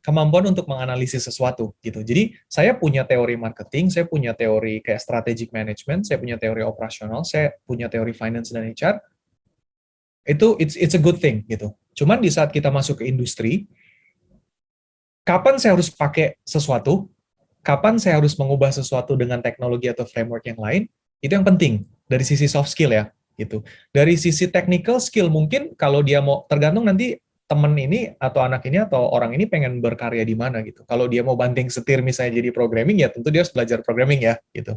kemampuan untuk menganalisis sesuatu gitu. Jadi saya punya teori marketing, saya punya teori kayak strategic management, saya punya teori operasional, saya punya teori finance dan HR. Itu it's a good thing gitu. Cuman di saat kita masuk ke industri, kapan saya harus pakai sesuatu, kapan saya harus mengubah sesuatu dengan teknologi atau framework yang lain, itu yang penting dari sisi soft skill ya, gitu. Dari sisi technical skill mungkin kalau dia mau, tergantung nanti temen ini atau anak ini atau orang ini pengen berkarya di mana gitu. Kalau dia mau banting setir misalnya jadi programming ya tentu dia harus belajar programming ya gitu.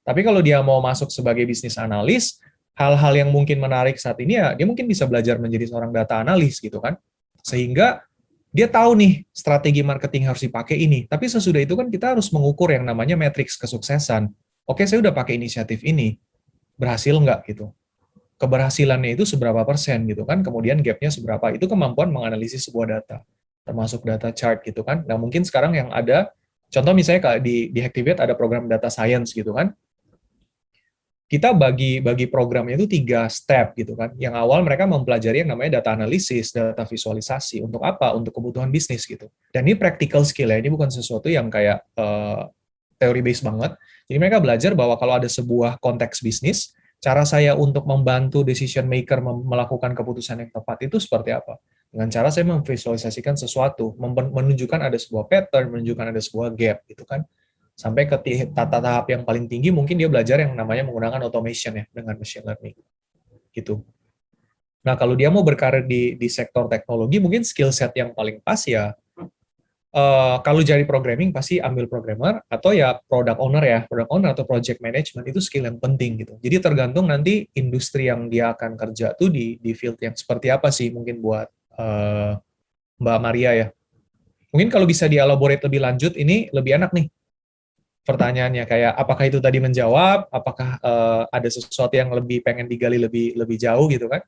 Tapi kalau dia mau masuk sebagai bisnis analis, hal-hal yang mungkin menarik saat ini ya dia mungkin bisa belajar menjadi seorang data analis gitu kan. Sehingga dia tahu nih strategi marketing harus dipakai ini. Tapi sesudah itu kan kita harus mengukur yang namanya matriks kesuksesan. Oke, saya udah pakai inisiatif ini, berhasil nggak gitu? Keberhasilannya itu seberapa persen gitu kan? Kemudian gapnya seberapa? Itu kemampuan menganalisis sebuah data, termasuk data chart gitu kan? Nah mungkin sekarang yang ada, contoh misalnya kayak di Hacktivate ada program data science gitu kan? Kita bagi programnya itu 3 step gitu kan. Yang awal mereka mempelajari yang namanya data analisis, data visualisasi. Untuk apa? Untuk kebutuhan bisnis gitu. Dan ini practical skill ya, ini bukan sesuatu yang kayak teori base banget. Jadi mereka belajar bahwa kalau ada sebuah konteks bisnis, cara saya untuk membantu decision maker melakukan keputusan yang tepat itu seperti apa? Dengan cara saya memvisualisasikan sesuatu, menunjukkan ada sebuah pattern, menunjukkan ada sebuah gap gitu kan. Sampai ke tahap yang paling tinggi mungkin dia belajar yang namanya menggunakan automation ya dengan machine learning gitu. Nah kalau dia mau berkarir di sektor teknologi mungkin skill set yang paling pas ya kalau jadi programming pasti ambil programmer atau ya product owner atau project management itu skill yang penting gitu. Jadi tergantung nanti industri yang dia akan kerja tuh di field yang seperti apa sih mungkin buat Mbak Maria ya. Mungkin kalau bisa dielaborate lebih lanjut ini lebih enak nih pertanyaannya kayak apakah itu tadi menjawab, apakah ada sesuatu yang lebih pengen digali lebih lebih jauh gitu kan?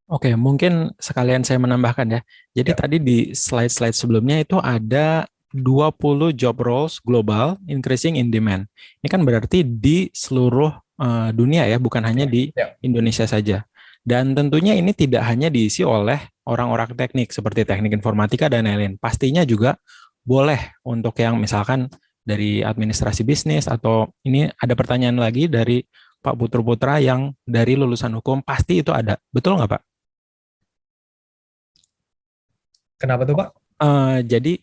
Oke, mungkin sekalian saya menambahkan ya. Jadi Ya, tadi di slide-slide sebelumnya itu ada 20 job roles global increasing in demand. Ini kan berarti di seluruh dunia ya, bukan hanya di ya, Indonesia saja. Dan tentunya ini tidak hanya diisi oleh orang-orang teknik seperti teknik informatika dan lain-lain. Pastinya juga boleh untuk yang misalkan dari administrasi bisnis atau ini ada pertanyaan lagi dari Pak Putra Putra yang dari lulusan hukum, pasti itu ada. Betul nggak Pak? kenapa tuh Pak? Jadi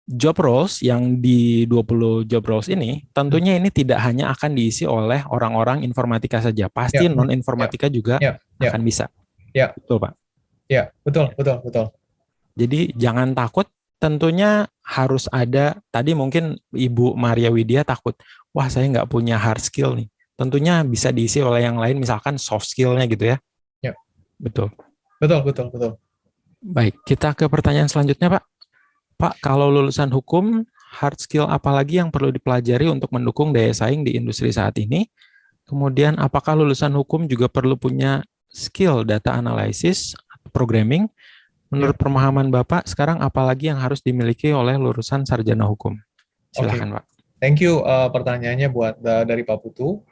job roles yang di 20 job roles ini Hmm. tentunya ini tidak hanya akan diisi oleh orang-orang informatika saja, Ya, pasti ya, non-informatika juga ya, ya, akan bisa. ya, Betul, Pak. ya, betul, betul, betul. Jadi jangan takut, tentunya harus ada, tadi mungkin Ibu Maria Widya takut, wah saya nggak punya hard skill nih. Tentunya bisa diisi oleh yang lain, misalkan soft skill-nya gitu ya. Ya, Betul. betul, betul, betul. Baik, kita ke pertanyaan selanjutnya, Pak. Pak, kalau lulusan hukum, hard skill apa lagi yang perlu dipelajari untuk mendukung daya saing di industri saat ini? Kemudian, apakah lulusan hukum juga perlu punya skill data analysis, programming? Ya, Menurut pemahaman Bapak, sekarang apalagi yang harus dimiliki oleh lulusan sarjana hukum? oke. Silakan, Pak. Thank you pertanyaannya buat dari Pak Putu.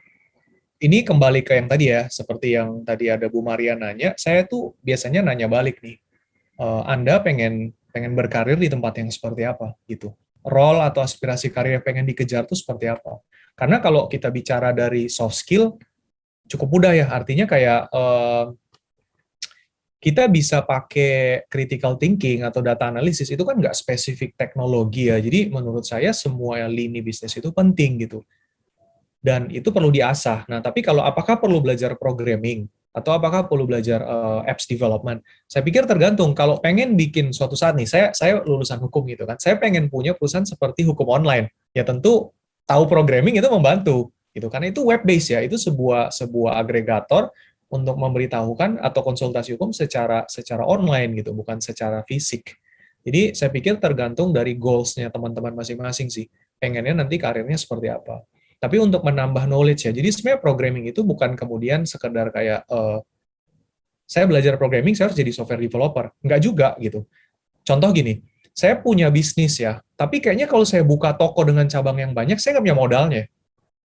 Ini kembali ke yang tadi ya, seperti yang tadi ada Bu Maria nanya, saya tuh biasanya nanya balik nih. Anda pengen berkarir di tempat yang seperti apa gitu. role atau aspirasi karir yang pengen dikejar tuh seperti apa. Karena kalau kita bicara dari soft skill, cukup mudah ya, artinya kayak kita bisa pakai critical thinking atau data analysis itu kan nggak spesifik teknologi ya. Jadi menurut saya semua lini bisnis itu penting gitu. Dan itu perlu diasah. Nah, tapi kalau apakah perlu belajar programming atau apakah perlu belajar apps development? Saya pikir tergantung. Kalau pengen bikin suatu saat nih, saya lulusan hukum gitu kan. Saya pengen punya perusahaan seperti hukum online. Ya tentu tahu programming itu membantu gitu. Karena itu web based ya. Itu sebuah agregator untuk memberitahukan atau konsultasi hukum secara online gitu, bukan secara fisik. Jadi saya pikir tergantung dari goals-nya teman-teman masing-masing sih. Pengennya nanti karirnya seperti apa. Tapi untuk menambah knowledge ya, jadi sebenarnya programming itu bukan kemudian sekedar kayak saya belajar programming, saya harus jadi software developer. Enggak juga gitu. Contoh gini, saya punya bisnis ya, tapi kayaknya kalau saya buka toko dengan cabang yang banyak, saya nggak punya modalnya.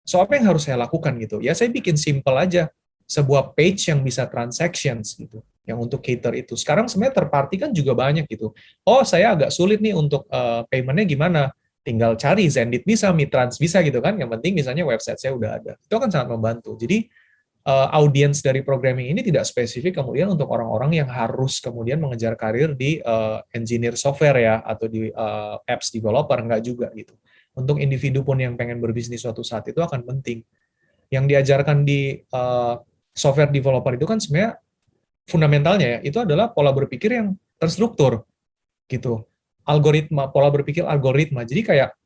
So, apa yang harus saya lakukan gitu? Ya, saya bikin simple aja. Sebuah page yang bisa transactions gitu. Yang untuk cater itu. Sekarang sebenarnya third party kan juga banyak gitu. Oh, saya agak sulit nih untuk payment-nya gimana? Tinggal cari Zendesk bisa, Mitrans bisa gitu kan. Yang penting misalnya website saya udah ada. Itu akan sangat membantu. Jadi, audiens dari programming ini tidak spesifik kemudian untuk orang-orang yang harus kemudian mengejar karir di engineer software ya, atau di apps developer, enggak juga gitu. Untuk individu pun yang pengen berbisnis suatu saat itu akan penting. Yang diajarkan di software developer itu kan sebenarnya fundamentalnya ya, itu adalah pola berpikir yang terstruktur gitu. Algoritma, pola berpikir algoritma. Jadi kayak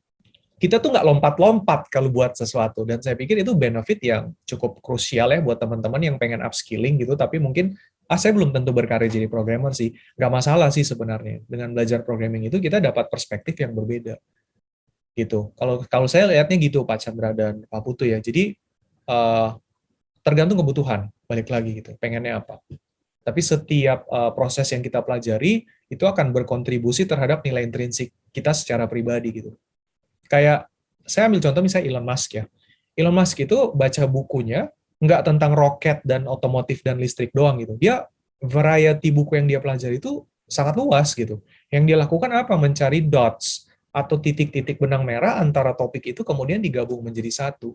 kita tuh nggak lompat-lompat kalau buat sesuatu, dan saya pikir itu benefit yang cukup krusial ya buat teman-teman yang pengen upskilling gitu, tapi mungkin saya belum tentu berkarir jadi programmer sih, nggak masalah sih sebenarnya. Dengan belajar programming itu kita dapat perspektif yang berbeda gitu. Kalau saya lihatnya gitu Pak Chandra dan Pak Putu ya. Jadi tergantung kebutuhan, balik lagi gitu, pengennya apa. Tapi setiap proses yang kita pelajari itu akan berkontribusi terhadap nilai intrinsik kita secara pribadi gitu. Kayak saya ambil contoh misalnya Elon Musk ya. Elon Musk itu baca bukunya nggak tentang roket dan otomotif dan listrik doang gitu. Dia variety buku yang dia pelajari itu sangat luas gitu. Yang dia lakukan apa? Mencari dots atau titik-titik benang merah antara topik itu kemudian digabung menjadi satu.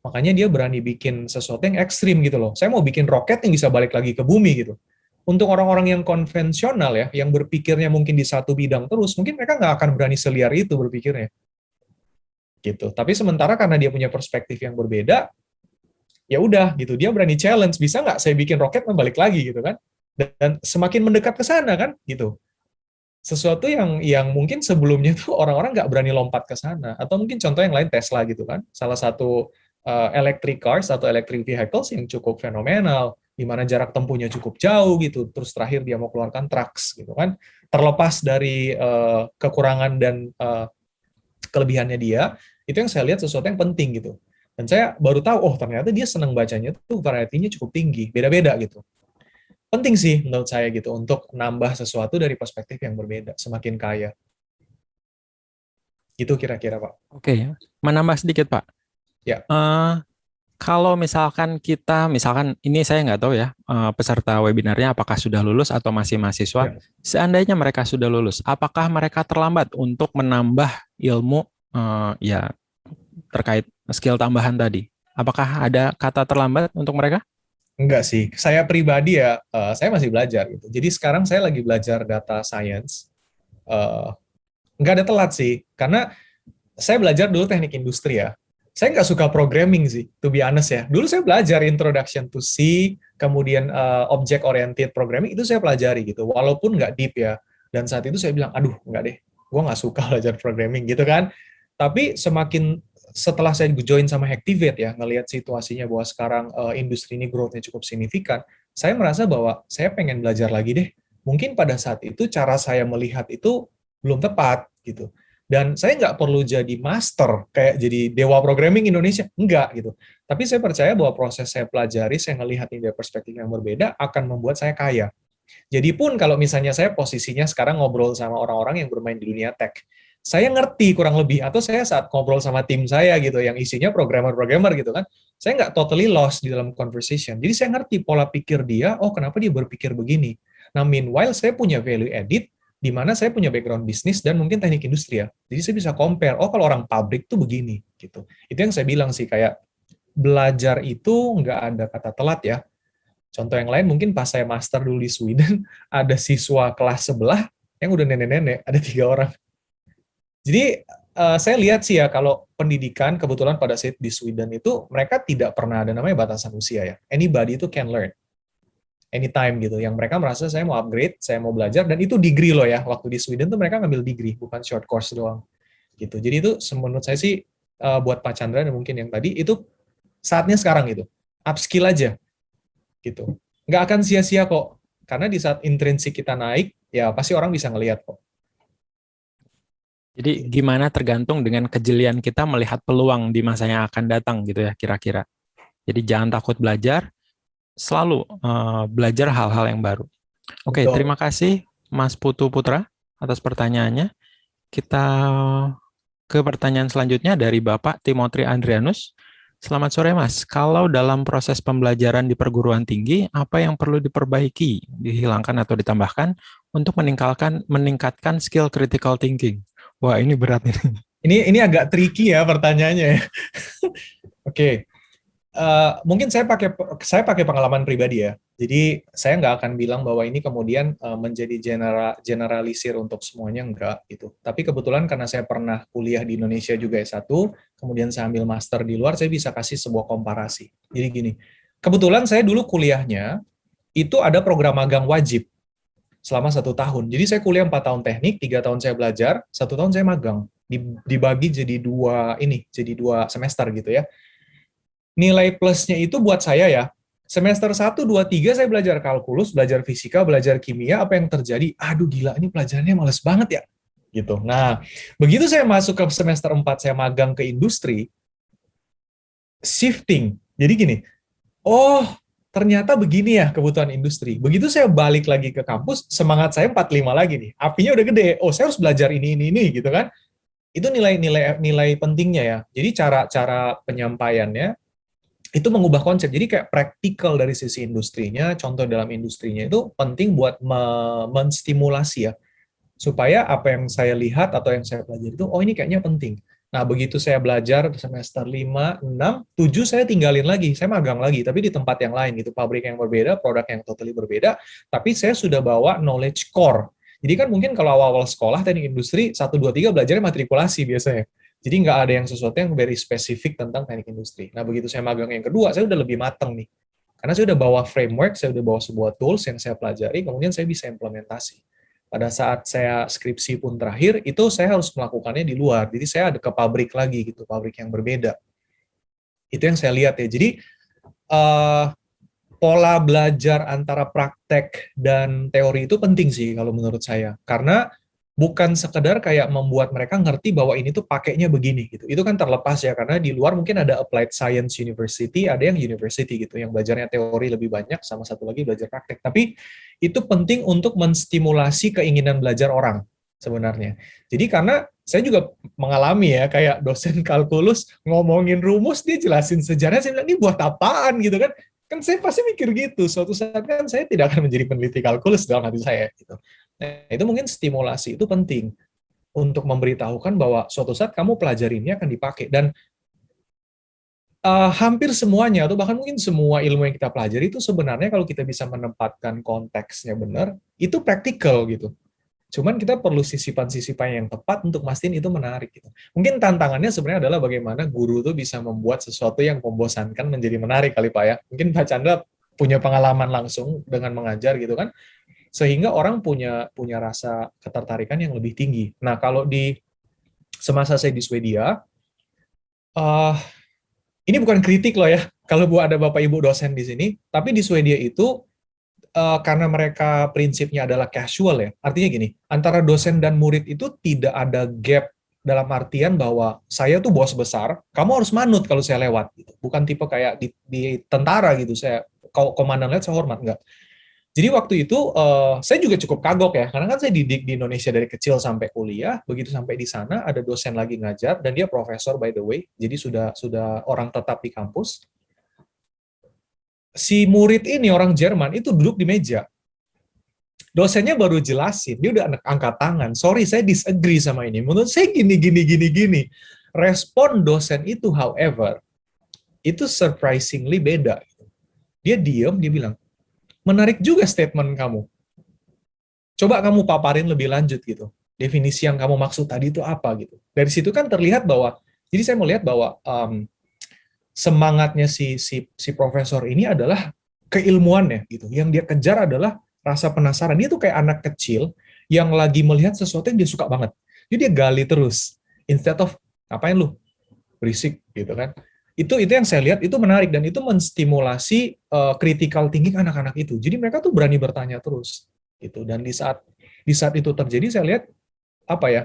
Makanya dia berani bikin sesuatu yang ekstrim gitu loh. Saya mau bikin roket yang bisa balik lagi ke bumi gitu. Untuk orang-orang yang konvensional ya, yang berpikirnya mungkin di satu bidang terus, mungkin mereka nggak akan berani seliar itu berpikirnya. Gitu. Tapi sementara karena dia punya perspektif yang berbeda, ya udah gitu. Dia berani challenge, bisa nggak saya bikin roket balik lagi gitu kan? Dan semakin mendekat ke sana kan gitu. Sesuatu yang mungkin sebelumnya tuh orang-orang nggak berani lompat ke sana. Atau mungkin contoh yang lain Tesla gitu kan. Salah satu electric cars atau electric vehicles yang cukup fenomenal, di mana jarak tempuhnya cukup jauh gitu. Terus terakhir dia mau keluarkan trucks gitu kan. Terlepas dari kekurangan dan kelebihannya dia, itu yang saya lihat sesuatu yang penting gitu. Dan saya baru tahu, oh ternyata dia senang bacanya tuh variety-nya cukup tinggi, beda-beda gitu. Penting sih menurut saya gitu, untuk nambah sesuatu dari perspektif yang berbeda, semakin kaya. Gitu kira-kira Pak. Oke, menambah sedikit Pak. Ya. Kalau misalkan ini saya nggak tahu ya, peserta webinarnya apakah sudah lulus atau masih mahasiswa. Ya. Seandainya mereka sudah lulus, apakah mereka terlambat untuk menambah ilmu ya terkait skill tambahan tadi? Apakah ada kata terlambat untuk mereka? Enggak sih, saya pribadi ya, saya masih belajar gitu. Jadi sekarang saya lagi belajar data science. Enggak ada telat sih, karena saya belajar dulu teknik industri ya. Saya nggak suka programming sih, to be honest ya. Dulu saya belajar Introduction to C, kemudian Object Oriented Programming, itu saya pelajari gitu, walaupun nggak deep ya. Dan saat itu saya bilang, aduh nggak deh, gue nggak suka belajar programming gitu kan. Tapi setelah saya join sama Hacktivate ya, ngelihat situasinya bahwa sekarang industri ini growth-nya cukup signifikan, saya merasa bahwa saya pengen belajar lagi deh. Mungkin pada saat itu cara saya melihat itu belum tepat gitu. Dan saya nggak perlu jadi master, kayak jadi dewa programming Indonesia. Enggak, gitu. Tapi saya percaya bahwa proses saya pelajari, saya ngelihat ini dari perspektif yang berbeda, akan membuat saya kaya. Jadi pun kalau misalnya saya posisinya sekarang ngobrol sama orang-orang yang bermain di dunia tech, saya ngerti kurang lebih, atau saya saat ngobrol sama tim saya gitu, yang isinya programmer-programmer gitu kan, saya nggak totally lost di dalam conversation. Jadi saya ngerti pola pikir dia, oh kenapa dia berpikir begini. Nah, meanwhile saya punya value added, di mana saya punya background bisnis dan mungkin teknik industri ya. Jadi saya bisa compare, oh kalau orang pabrik tuh begini gitu. Itu yang saya bilang sih, kayak belajar itu nggak ada kata telat ya. Contoh yang lain mungkin pas saya master dulu di Sweden, ada siswa kelas sebelah yang udah nenek-nenek, ada 3 orang. Jadi saya lihat sih ya, kalau pendidikan kebetulan pada saat di Sweden itu mereka tidak pernah ada namanya batasan usia ya. Anybody itu can learn anytime gitu. Yang mereka merasa saya mau upgrade, saya mau belajar, dan itu degree loh ya. Waktu di Sweden tuh mereka ngambil degree, bukan short course doang. Gitu. Jadi itu menurut saya sih buat Pak Chandra dan mungkin yang tadi itu saatnya sekarang gitu. Upskill aja gitu. Nggak akan sia-sia kok. Karena di saat intrinsik kita naik, ya pasti orang bisa ngelihat kok. Jadi gimana tergantung dengan kejelian kita melihat peluang di masa yang akan datang gitu ya kira-kira. Jadi jangan takut belajar, selalu belajar hal-hal yang baru. Oke, Betul. terima kasih Mas Putu Putra atas pertanyaannya. Kita ke pertanyaan selanjutnya dari Bapak Timotri Andrianus. Selamat sore Mas, kalau dalam proses pembelajaran di perguruan tinggi, apa yang perlu diperbaiki, dihilangkan atau ditambahkan untuk meningkatkan skill critical thinking? Wah, ini berat nih. Ini agak tricky ya pertanyaannya ya. Oke. Mungkin saya pakai pengalaman pribadi ya. Jadi saya nggak akan bilang bahwa ini kemudian menjadi generalisir untuk semuanya, enggak gitu. Tapi kebetulan karena saya pernah kuliah di Indonesia juga S1, kemudian saya ambil master di luar, saya bisa kasih sebuah komparasi. Jadi gini, kebetulan saya dulu kuliahnya itu ada program magang wajib selama 1 tahun. Jadi saya kuliah 4 tahun teknik, 3 tahun saya belajar, 1 tahun saya magang. Dibagi jadi dua semester gitu ya. Nilai plusnya itu buat saya ya, semester 1, 2, 3 saya belajar kalkulus, belajar fisika, belajar kimia, apa yang terjadi? Aduh gila, ini pelajarannya males banget ya. Gitu. Nah, begitu saya masuk ke semester 4, saya magang ke industri, shifting. Jadi gini, oh ternyata begini ya kebutuhan industri. Begitu saya balik lagi ke kampus, semangat saya 45 lagi nih. Apinya udah gede. Oh, saya harus belajar ini gitu kan. Itu nilai pentingnya ya. Jadi cara penyampaiannya itu mengubah konsep. Jadi kayak praktikal dari sisi industrinya, contoh dalam industrinya itu penting buat menstimulasi ya, supaya apa yang saya lihat atau yang saya pelajari itu, oh ini kayaknya penting. Nah, begitu saya belajar semester 5, 6, 7 saya tinggalin lagi, saya magang lagi, tapi di tempat yang lain gitu, pabrik yang berbeda, produk yang totally berbeda, tapi saya sudah bawa knowledge core. Jadi kan mungkin kalau awal-awal sekolah teknik industri, 1, 2, 3 belajarnya matrikulasi biasanya. Jadi nggak ada yang sesuatu yang very spesifik tentang teknik industri. Nah, begitu saya magang yang kedua, saya udah lebih matang nih. Karena saya udah bawa framework, saya udah bawa sebuah tools yang saya pelajari, kemudian saya bisa implementasi. Pada saat saya skripsi pun terakhir, itu saya harus melakukannya di luar. Jadi saya ada ke pabrik lagi gitu, pabrik yang berbeda. Itu yang saya lihat ya. Jadi pola belajar antara praktek dan teori itu penting sih kalau menurut saya. Karena bukan sekedar kayak membuat mereka ngerti bahwa ini tuh pakainya begini gitu. Itu kan terlepas ya, karena di luar mungkin ada applied science university, ada yang university gitu, yang belajarnya teori lebih banyak, sama satu lagi belajar praktek. Tapi itu penting untuk menstimulasi keinginan belajar orang sebenarnya. Jadi karena saya juga mengalami ya, kayak dosen kalkulus ngomongin rumus, dia jelasin sejarah, saya bilang, ini buat apaan gitu kan. Kan saya pasti mikir gitu, suatu saat kan saya tidak akan menjadi peneliti kalkulus dalam hati saya gitu. Nah, itu mungkin stimulasi itu penting untuk memberitahukan bahwa suatu saat kamu pelajari ini akan dipakai. Dan hampir semuanya, atau bahkan mungkin semua ilmu yang kita pelajari itu sebenarnya kalau kita bisa menempatkan konteksnya benar, itu praktikal gitu. Cuman kita perlu sisipan-sisipan yang tepat untuk mastiin itu menarik gitu. Mungkin tantangannya sebenarnya adalah bagaimana guru tuh bisa membuat sesuatu yang membosankan menjadi menarik kali Pak ya. Mungkin Pak Chandra punya pengalaman langsung dengan mengajar gitu kan, sehingga orang punya rasa ketertarikan yang lebih tinggi. Nah, kalau di semasa saya di Swedia, uh, ini bukan kritik loh ya, kalau ada Bapak Ibu dosen di sini, tapi di Swedia itu karena mereka prinsipnya adalah casual ya, artinya gini, antara dosen dan murid itu tidak ada gap dalam artian bahwa saya tuh bos besar, kamu harus manut kalau saya lewat. Gitu. Bukan tipe kayak di tentara gitu, saya kalau komandan lihat saya hormat, enggak. Jadi waktu itu saya juga cukup kagok ya, karena kan saya didik di Indonesia dari kecil sampai kuliah, begitu sampai di sana ada dosen lagi ngajar dan dia profesor by the way, jadi sudah orang tetap di kampus. Si murid ini orang Jerman itu duduk di meja. Dosennya baru jelasin, dia udah angkat tangan. Sorry, saya disagree sama ini. Menurut saya gini, gini, gini, gini. Respon dosen itu, however, itu surprisingly beda. Dia diam, dia bilang, menarik juga statement kamu. Coba kamu paparin lebih lanjut gitu. Definisi yang kamu maksud tadi itu apa gitu. Dari situ kan terlihat bahwa, jadi saya melihat bahwa semangatnya si profesor ini adalah keilmuannya gitu. Yang dia kejar adalah rasa penasaran. Dia tuh kayak anak kecil yang lagi melihat sesuatu yang dia suka banget. Jadi dia gali terus. Instead of, ngapain lu? Berisik gitu kan. Itu yang saya lihat itu menarik dan itu menstimulasi critical thinking anak-anak itu. Jadi mereka tuh berani bertanya terus gitu. Dan di saat itu terjadi saya lihat apa ya?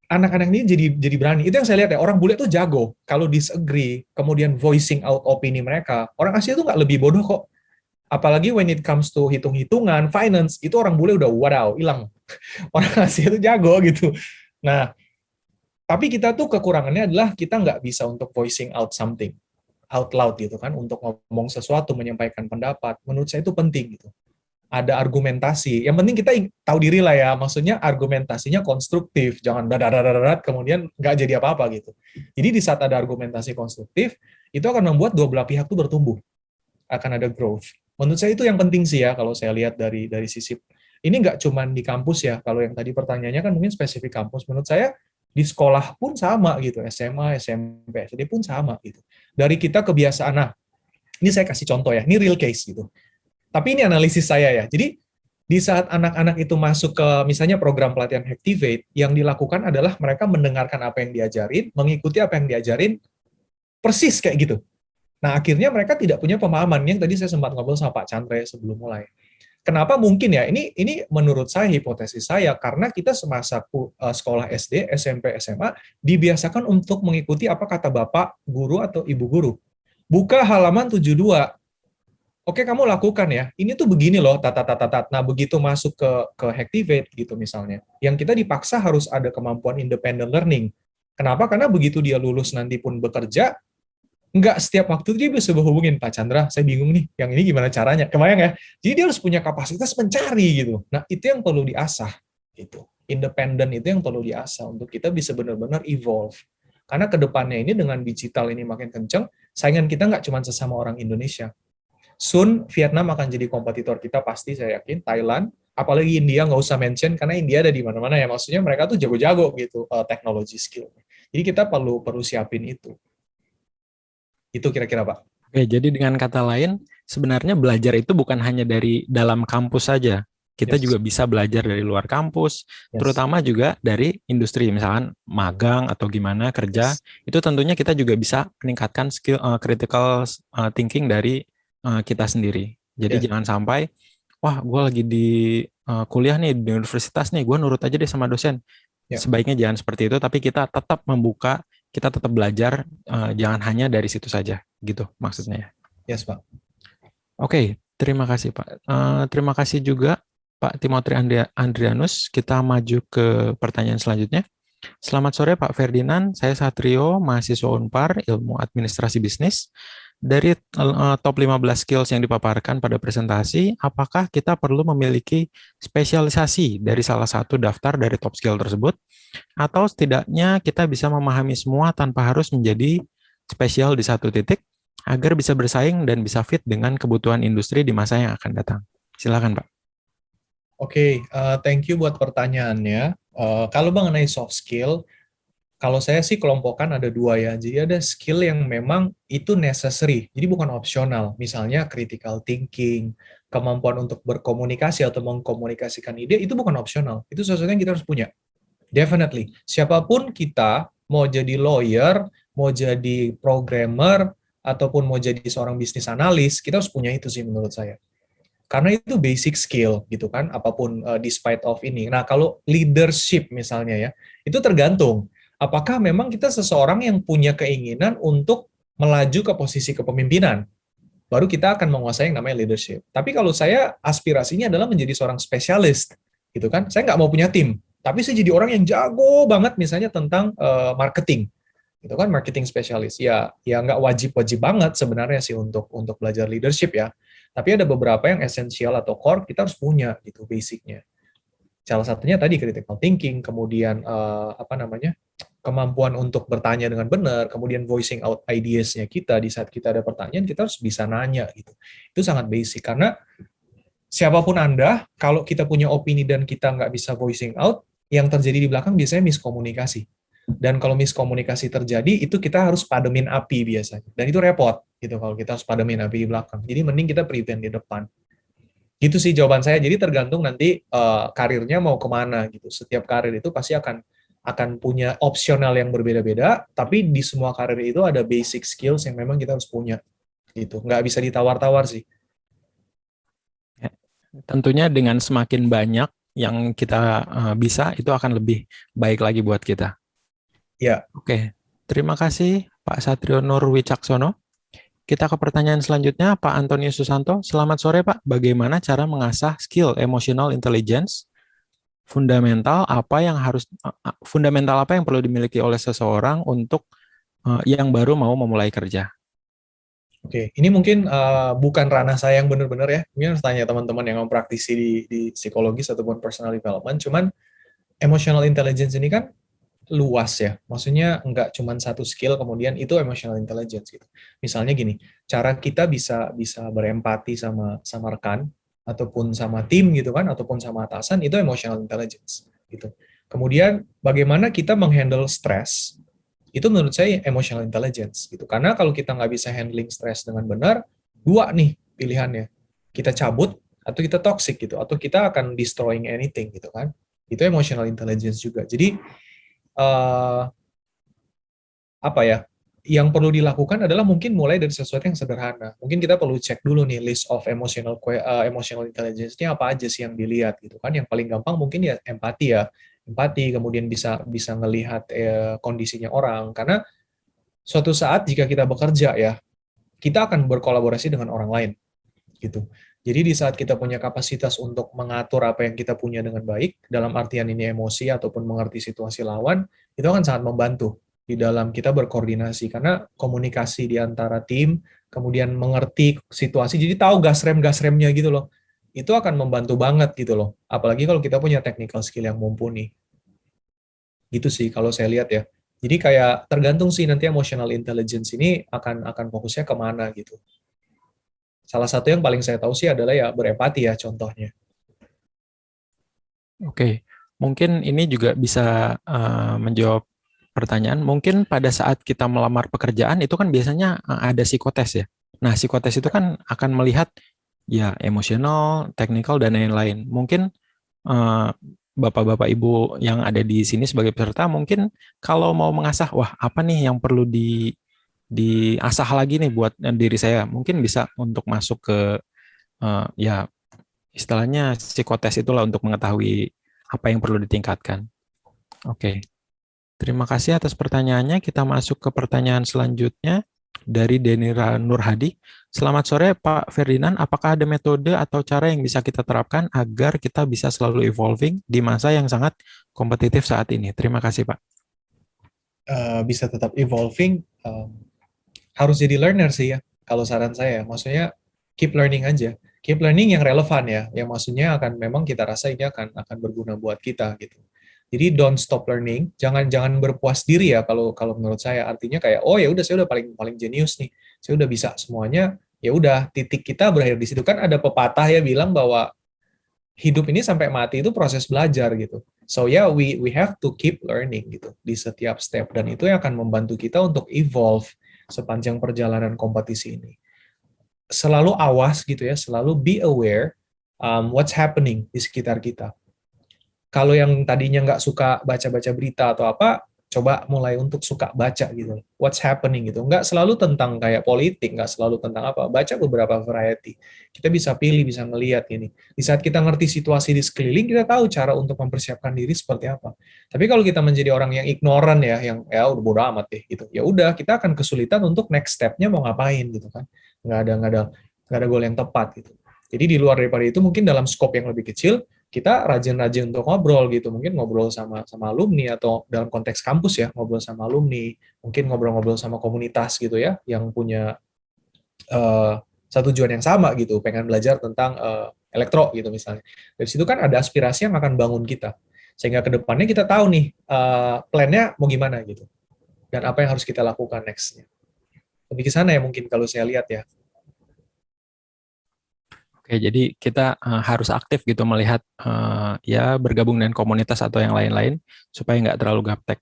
Anak-anak ini jadi berani. Itu yang saya lihat ya, orang bule tuh jago kalau disagree, kemudian voicing out opini mereka. Orang Asia tuh nggak lebih bodoh kok. Apalagi when it comes to hitung-hitungan, finance, itu orang bule udah wadaw, hilang. Orang Asia itu jago gitu. Nah, tapi kita tuh kekurangannya adalah kita nggak bisa untuk voicing out something, out loud gitu kan, untuk ngomong sesuatu, menyampaikan pendapat. Menurut saya itu penting gitu. Ada argumentasi. Yang penting kita tahu diri lah ya, maksudnya argumentasinya konstruktif, jangan dadadadadat kemudian nggak jadi apa-apa gitu. Jadi di saat ada argumentasi konstruktif, itu akan membuat dua belah pihak tuh bertumbuh, akan ada growth. Menurut saya itu yang penting sih ya, kalau saya lihat dari sisi ini nggak cuma di kampus ya, kalau yang tadi pertanyaannya kan mungkin spesifik kampus, menurut saya di sekolah pun sama gitu, SMA, SMP, SD pun sama gitu. Dari kita kebiasaan, nah ini saya kasih contoh ya, ini real case gitu. Tapi ini analisis saya ya. Jadi di saat anak-anak itu masuk ke misalnya program pelatihan Activate, yang dilakukan adalah mereka mendengarkan apa yang diajarin, mengikuti apa yang diajarin, persis kayak gitu. Nah akhirnya mereka tidak punya pemahaman yang tadi saya sempat ngobrol sama Pak Chandra sebelum mulai. Kenapa mungkin ya? Ini menurut saya, hipotesis saya, karena kita semasa sekolah SD, SMP, SMA dibiasakan untuk mengikuti apa kata bapak guru atau ibu guru. Buka halaman 72. Oke, kamu lakukan ya. Ini tuh begini loh, tat. Nah, begitu masuk ke Activate gitu misalnya. Yang kita dipaksa harus ada kemampuan independent learning. Kenapa? Karena begitu dia lulus nanti pun bekerja, nggak setiap waktu dia bisa berhubungin, Pak Chandra, saya bingung nih, yang ini gimana caranya, kebayang ya? Jadi dia harus punya kapasitas mencari gitu. Nah, itu yang perlu diasah gitu. Independen itu yang perlu diasah untuk kita bisa benar-benar evolve. Karena kedepannya ini dengan digital ini makin kenceng, saingan kita nggak cuma sesama orang Indonesia. Soon Vietnam akan jadi kompetitor kita pasti, saya yakin. Thailand, apalagi India nggak usah mention karena India ada di mana-mana ya. Maksudnya mereka tuh jago-jago gitu teknologi skill. Jadi kita perlu siapin itu. Itu kira-kira, Pak. Oke, jadi dengan kata lain, sebenarnya belajar itu bukan hanya dari dalam kampus saja. Kita juga bisa belajar dari luar kampus, terutama juga dari industri, misalkan magang atau gimana kerja. Itu tentunya kita juga bisa meningkatkan skill critical thinking dari kita sendiri. Jadi jangan sampai, wah gue lagi di kuliah nih, di universitas nih, gue nurut aja deh sama dosen. Sebaiknya jangan seperti itu, tapi kita tetap membuka, kita tetap belajar, jangan hanya dari situ saja, gitu maksudnya. Yes, Pak. Oke, terima kasih Pak. Terima kasih juga Pak Timothy Andrianus. Kita maju ke pertanyaan selanjutnya. Selamat sore Pak Ferdinand, saya Satrio, mahasiswa Unpar, Ilmu Administrasi Bisnis. Dari top 15 skills yang dipaparkan pada presentasi, apakah kita perlu memiliki spesialisasi dari salah satu daftar dari top skill tersebut? Atau setidaknya kita bisa memahami semua tanpa harus menjadi spesial di satu titik, agar bisa bersaing dan bisa fit dengan kebutuhan industri di masa yang akan datang? Silakan Pak. Oke, thank you buat pertanyaannya. Kalau mengenai soft skill, kalau saya sih kelompokkan ada dua ya. Jadi ada skill yang memang itu necessary, jadi bukan opsional. Misalnya critical thinking, kemampuan untuk berkomunikasi atau mengkomunikasikan ide, itu bukan opsional. Itu sesuatu yang kita harus punya. Definitely. Siapapun kita, mau jadi lawyer, mau jadi programmer, ataupun mau jadi seorang bisnis analis, kita harus punya itu sih menurut saya. Karena itu basic skill gitu kan, apapun despite of ini. Nah, kalau leadership misalnya ya, itu tergantung. Apakah memang kita seseorang yang punya keinginan untuk melaju ke posisi kepemimpinan? Baru kita akan menguasai yang namanya leadership. Tapi kalau saya aspirasinya adalah menjadi seorang spesialis, gitu kan? Saya nggak mau punya tim, tapi saya jadi orang yang jago banget misalnya tentang marketing, gitu kan? Marketing spesialis. Ya nggak wajib banget sebenarnya sih untuk belajar leadership ya. Tapi ada beberapa yang esensial atau core kita harus punya gitu basicnya. Salah satunya tadi critical thinking, kemudian kemampuan untuk bertanya dengan benar, kemudian voicing out ideas-nya kita di saat kita ada pertanyaan, kita harus bisa nanya gitu. Itu sangat basic karena siapapun Anda, kalau kita punya opini dan kita nggak bisa voicing out, yang terjadi di belakang biasanya miskomunikasi. Dan kalau miskomunikasi terjadi, itu kita harus pademin api biasanya. Dan itu repot, gitu kalau kita harus pademin api di belakang. Jadi mending kita prevent di depan. Gitu sih jawaban saya. Jadi tergantung nanti karirnya mau kemana gitu. Setiap karir itu pasti akan punya opsional yang berbeda-beda, tapi di semua karir itu ada basic skills yang memang kita harus punya. Gitu. Nggak bisa ditawar-tawar sih. Tentunya dengan semakin banyak yang kita bisa, itu akan lebih baik lagi buat kita. Ya. Oke, terima kasih Pak Satrio Nur Wicaksono. Kita ke pertanyaan selanjutnya, Pak Antonius Susanto. Selamat sore, Pak. Bagaimana cara mengasah skill emotional intelligence? Fundamental apa yang perlu dimiliki oleh seseorang untuk yang baru mau memulai kerja? Oke, ini mungkin bukan ranah saya yang benar-benar ya. Mungkin harus tanya teman-teman yang mempraktisi di psikologis ataupun personal development. Cuman emotional intelligence ini kan luas ya. Maksudnya nggak cuma satu skill kemudian itu emotional intelligence gitu. Misalnya gini, cara kita bisa berempati sama rekan ataupun sama tim gitu kan ataupun sama atasan itu emotional intelligence gitu. Kemudian bagaimana kita menghandle stres itu menurut saya emotional intelligence gitu. Karena kalau kita nggak bisa handling stres dengan benar, dua nih pilihannya. Kita cabut atau kita toxic gitu atau kita akan destroying anything gitu kan. Itu emotional intelligence juga. Jadi apa ya, yang perlu dilakukan adalah mungkin mulai dari sesuatu yang sederhana. Mungkin kita perlu cek dulu nih list of emotional intelligence-nya apa aja sih yang dilihat gitu kan. Yang paling gampang mungkin ya empati ya. Empati, kemudian bisa ngelihat kondisinya orang. Karena suatu saat jika kita bekerja ya, kita akan berkolaborasi dengan orang lain gitu. Jadi di saat kita punya kapasitas untuk mengatur apa yang kita punya dengan baik, dalam artian ini emosi ataupun mengerti situasi lawan, itu akan sangat membantu di dalam kita berkoordinasi. Karena komunikasi di antara tim, kemudian mengerti situasi, jadi tahu gas remnya gitu loh. Itu akan membantu banget gitu loh. Apalagi kalau kita punya technical skill yang mumpuni. Gitu sih kalau saya lihat ya. Jadi kayak tergantung sih nanti emotional intelligence ini akan fokusnya kemana gitu. Salah satu yang paling saya tahu sih adalah ya berempati ya contohnya. Oke, mungkin ini juga bisa menjawab pertanyaan. Mungkin pada saat kita melamar pekerjaan itu kan biasanya ada psikotes ya. Nah, psikotes itu kan akan melihat ya emosional, teknikal, dan lain-lain. Mungkin Bapak-bapak Ibu yang ada di sini sebagai peserta mungkin kalau mau mengasah, wah apa nih yang perlu diasah lagi nih buat diri saya, mungkin bisa untuk masuk ke ya istilahnya psikotes itulah untuk mengetahui apa yang perlu ditingkatkan. Oke, terima kasih atas pertanyaannya. Kita masuk ke pertanyaan selanjutnya dari Denira Nurhadi. Selamat sore Pak Ferdinand, apakah ada metode atau cara yang bisa kita terapkan agar kita bisa selalu evolving di masa yang sangat kompetitif saat ini? Terima kasih Pak. Bisa tetap evolving, harus jadi learner sih ya, kalau saran saya. Maksudnya keep learning aja. Keep learning yang relevan ya, yang maksudnya memang kita rasa ini akan berguna buat kita gitu. Jadi don't stop learning, jangan berpuas diri ya kalau menurut saya. Artinya kayak oh ya udah saya udah paling jenius nih, saya udah bisa semuanya, ya udah titik kita berakhir di situ. Kan ada pepatah ya bilang bahwa hidup ini sampai mati itu proses belajar gitu. So yeah, we have to keep learning gitu di setiap step, dan itu yang akan membantu kita untuk evolve sepanjang perjalanan kompetisi ini. Selalu awas gitu ya, selalu be aware what's happening di sekitar kita. Kalau yang tadinya nggak suka baca-baca berita atau apa, coba mulai untuk suka baca gitu. What's happening gitu. Nggak selalu tentang kayak politik, nggak selalu tentang apa. Baca beberapa variety. Kita bisa pilih, bisa ngelihat ini. Di saat kita ngerti situasi di sekeliling, kita tahu cara untuk mempersiapkan diri seperti apa. Tapi kalau kita menjadi orang yang ignoran ya, yang ya udah bodo amat deh gitu. Ya udah, kita akan kesulitan untuk next step-nya mau ngapain gitu kan. Nggak ada goal yang tepat gitu. Jadi di luar daripada itu mungkin dalam scope yang lebih kecil, kita rajin-rajin untuk ngobrol gitu, mungkin ngobrol sama alumni atau dalam konteks kampus ya, ngobrol sama alumni, mungkin ngobrol-ngobrol sama komunitas gitu ya, yang punya satu tujuan yang sama gitu, pengen belajar tentang elektro gitu misalnya. Dari situ kan ada aspirasi yang akan bangun kita, sehingga kedepannya kita tahu nih plan-nya mau gimana gitu, dan apa yang harus kita lakukan next-nya. Lebih ke sana ya mungkin kalau saya lihat ya. Oke, jadi kita harus aktif gitu melihat ya bergabung dengan komunitas atau yang lain-lain supaya nggak terlalu gaptek.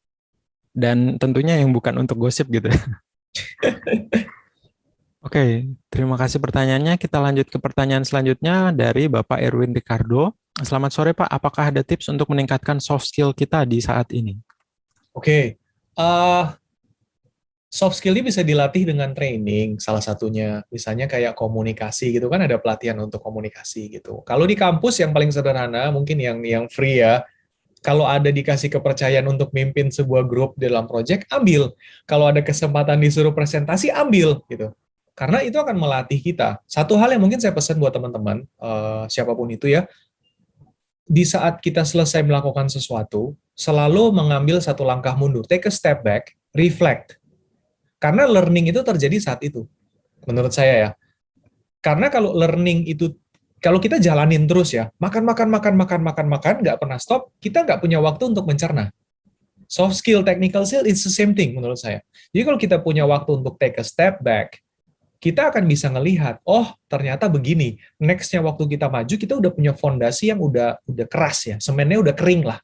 Dan tentunya yang bukan untuk gosip gitu. Oke, terima kasih pertanyaannya. Kita lanjut ke pertanyaan selanjutnya dari Bapak Erwin Ricardo. Selamat sore Pak, apakah ada tips untuk meningkatkan soft skill kita di saat ini? Oke, uh, soft skill ini bisa dilatih dengan training, salah satunya. Misalnya kayak komunikasi gitu kan, ada pelatihan untuk komunikasi gitu. Kalau di kampus yang paling sederhana, mungkin yang free ya, kalau ada dikasih kepercayaan untuk mimpin sebuah grup dalam project, ambil. Kalau ada kesempatan disuruh presentasi, ambil gitu. Karena itu akan melatih kita. Satu hal yang mungkin saya pesan buat teman-teman, siapapun itu ya, di saat kita selesai melakukan sesuatu, selalu mengambil satu langkah mundur, take a step back, reflect. Karena learning itu terjadi saat itu, menurut saya ya. Karena kalau learning itu, kalau kita jalanin terus ya, makan, nggak pernah stop, kita nggak punya waktu untuk mencerna. Soft skill, technical skill, it's the same thing menurut saya. Jadi kalau kita punya waktu untuk take a step back, kita akan bisa ngelihat, oh ternyata begini. Next-nya waktu kita maju, kita udah punya fondasi yang udah keras ya, semennya udah kering lah.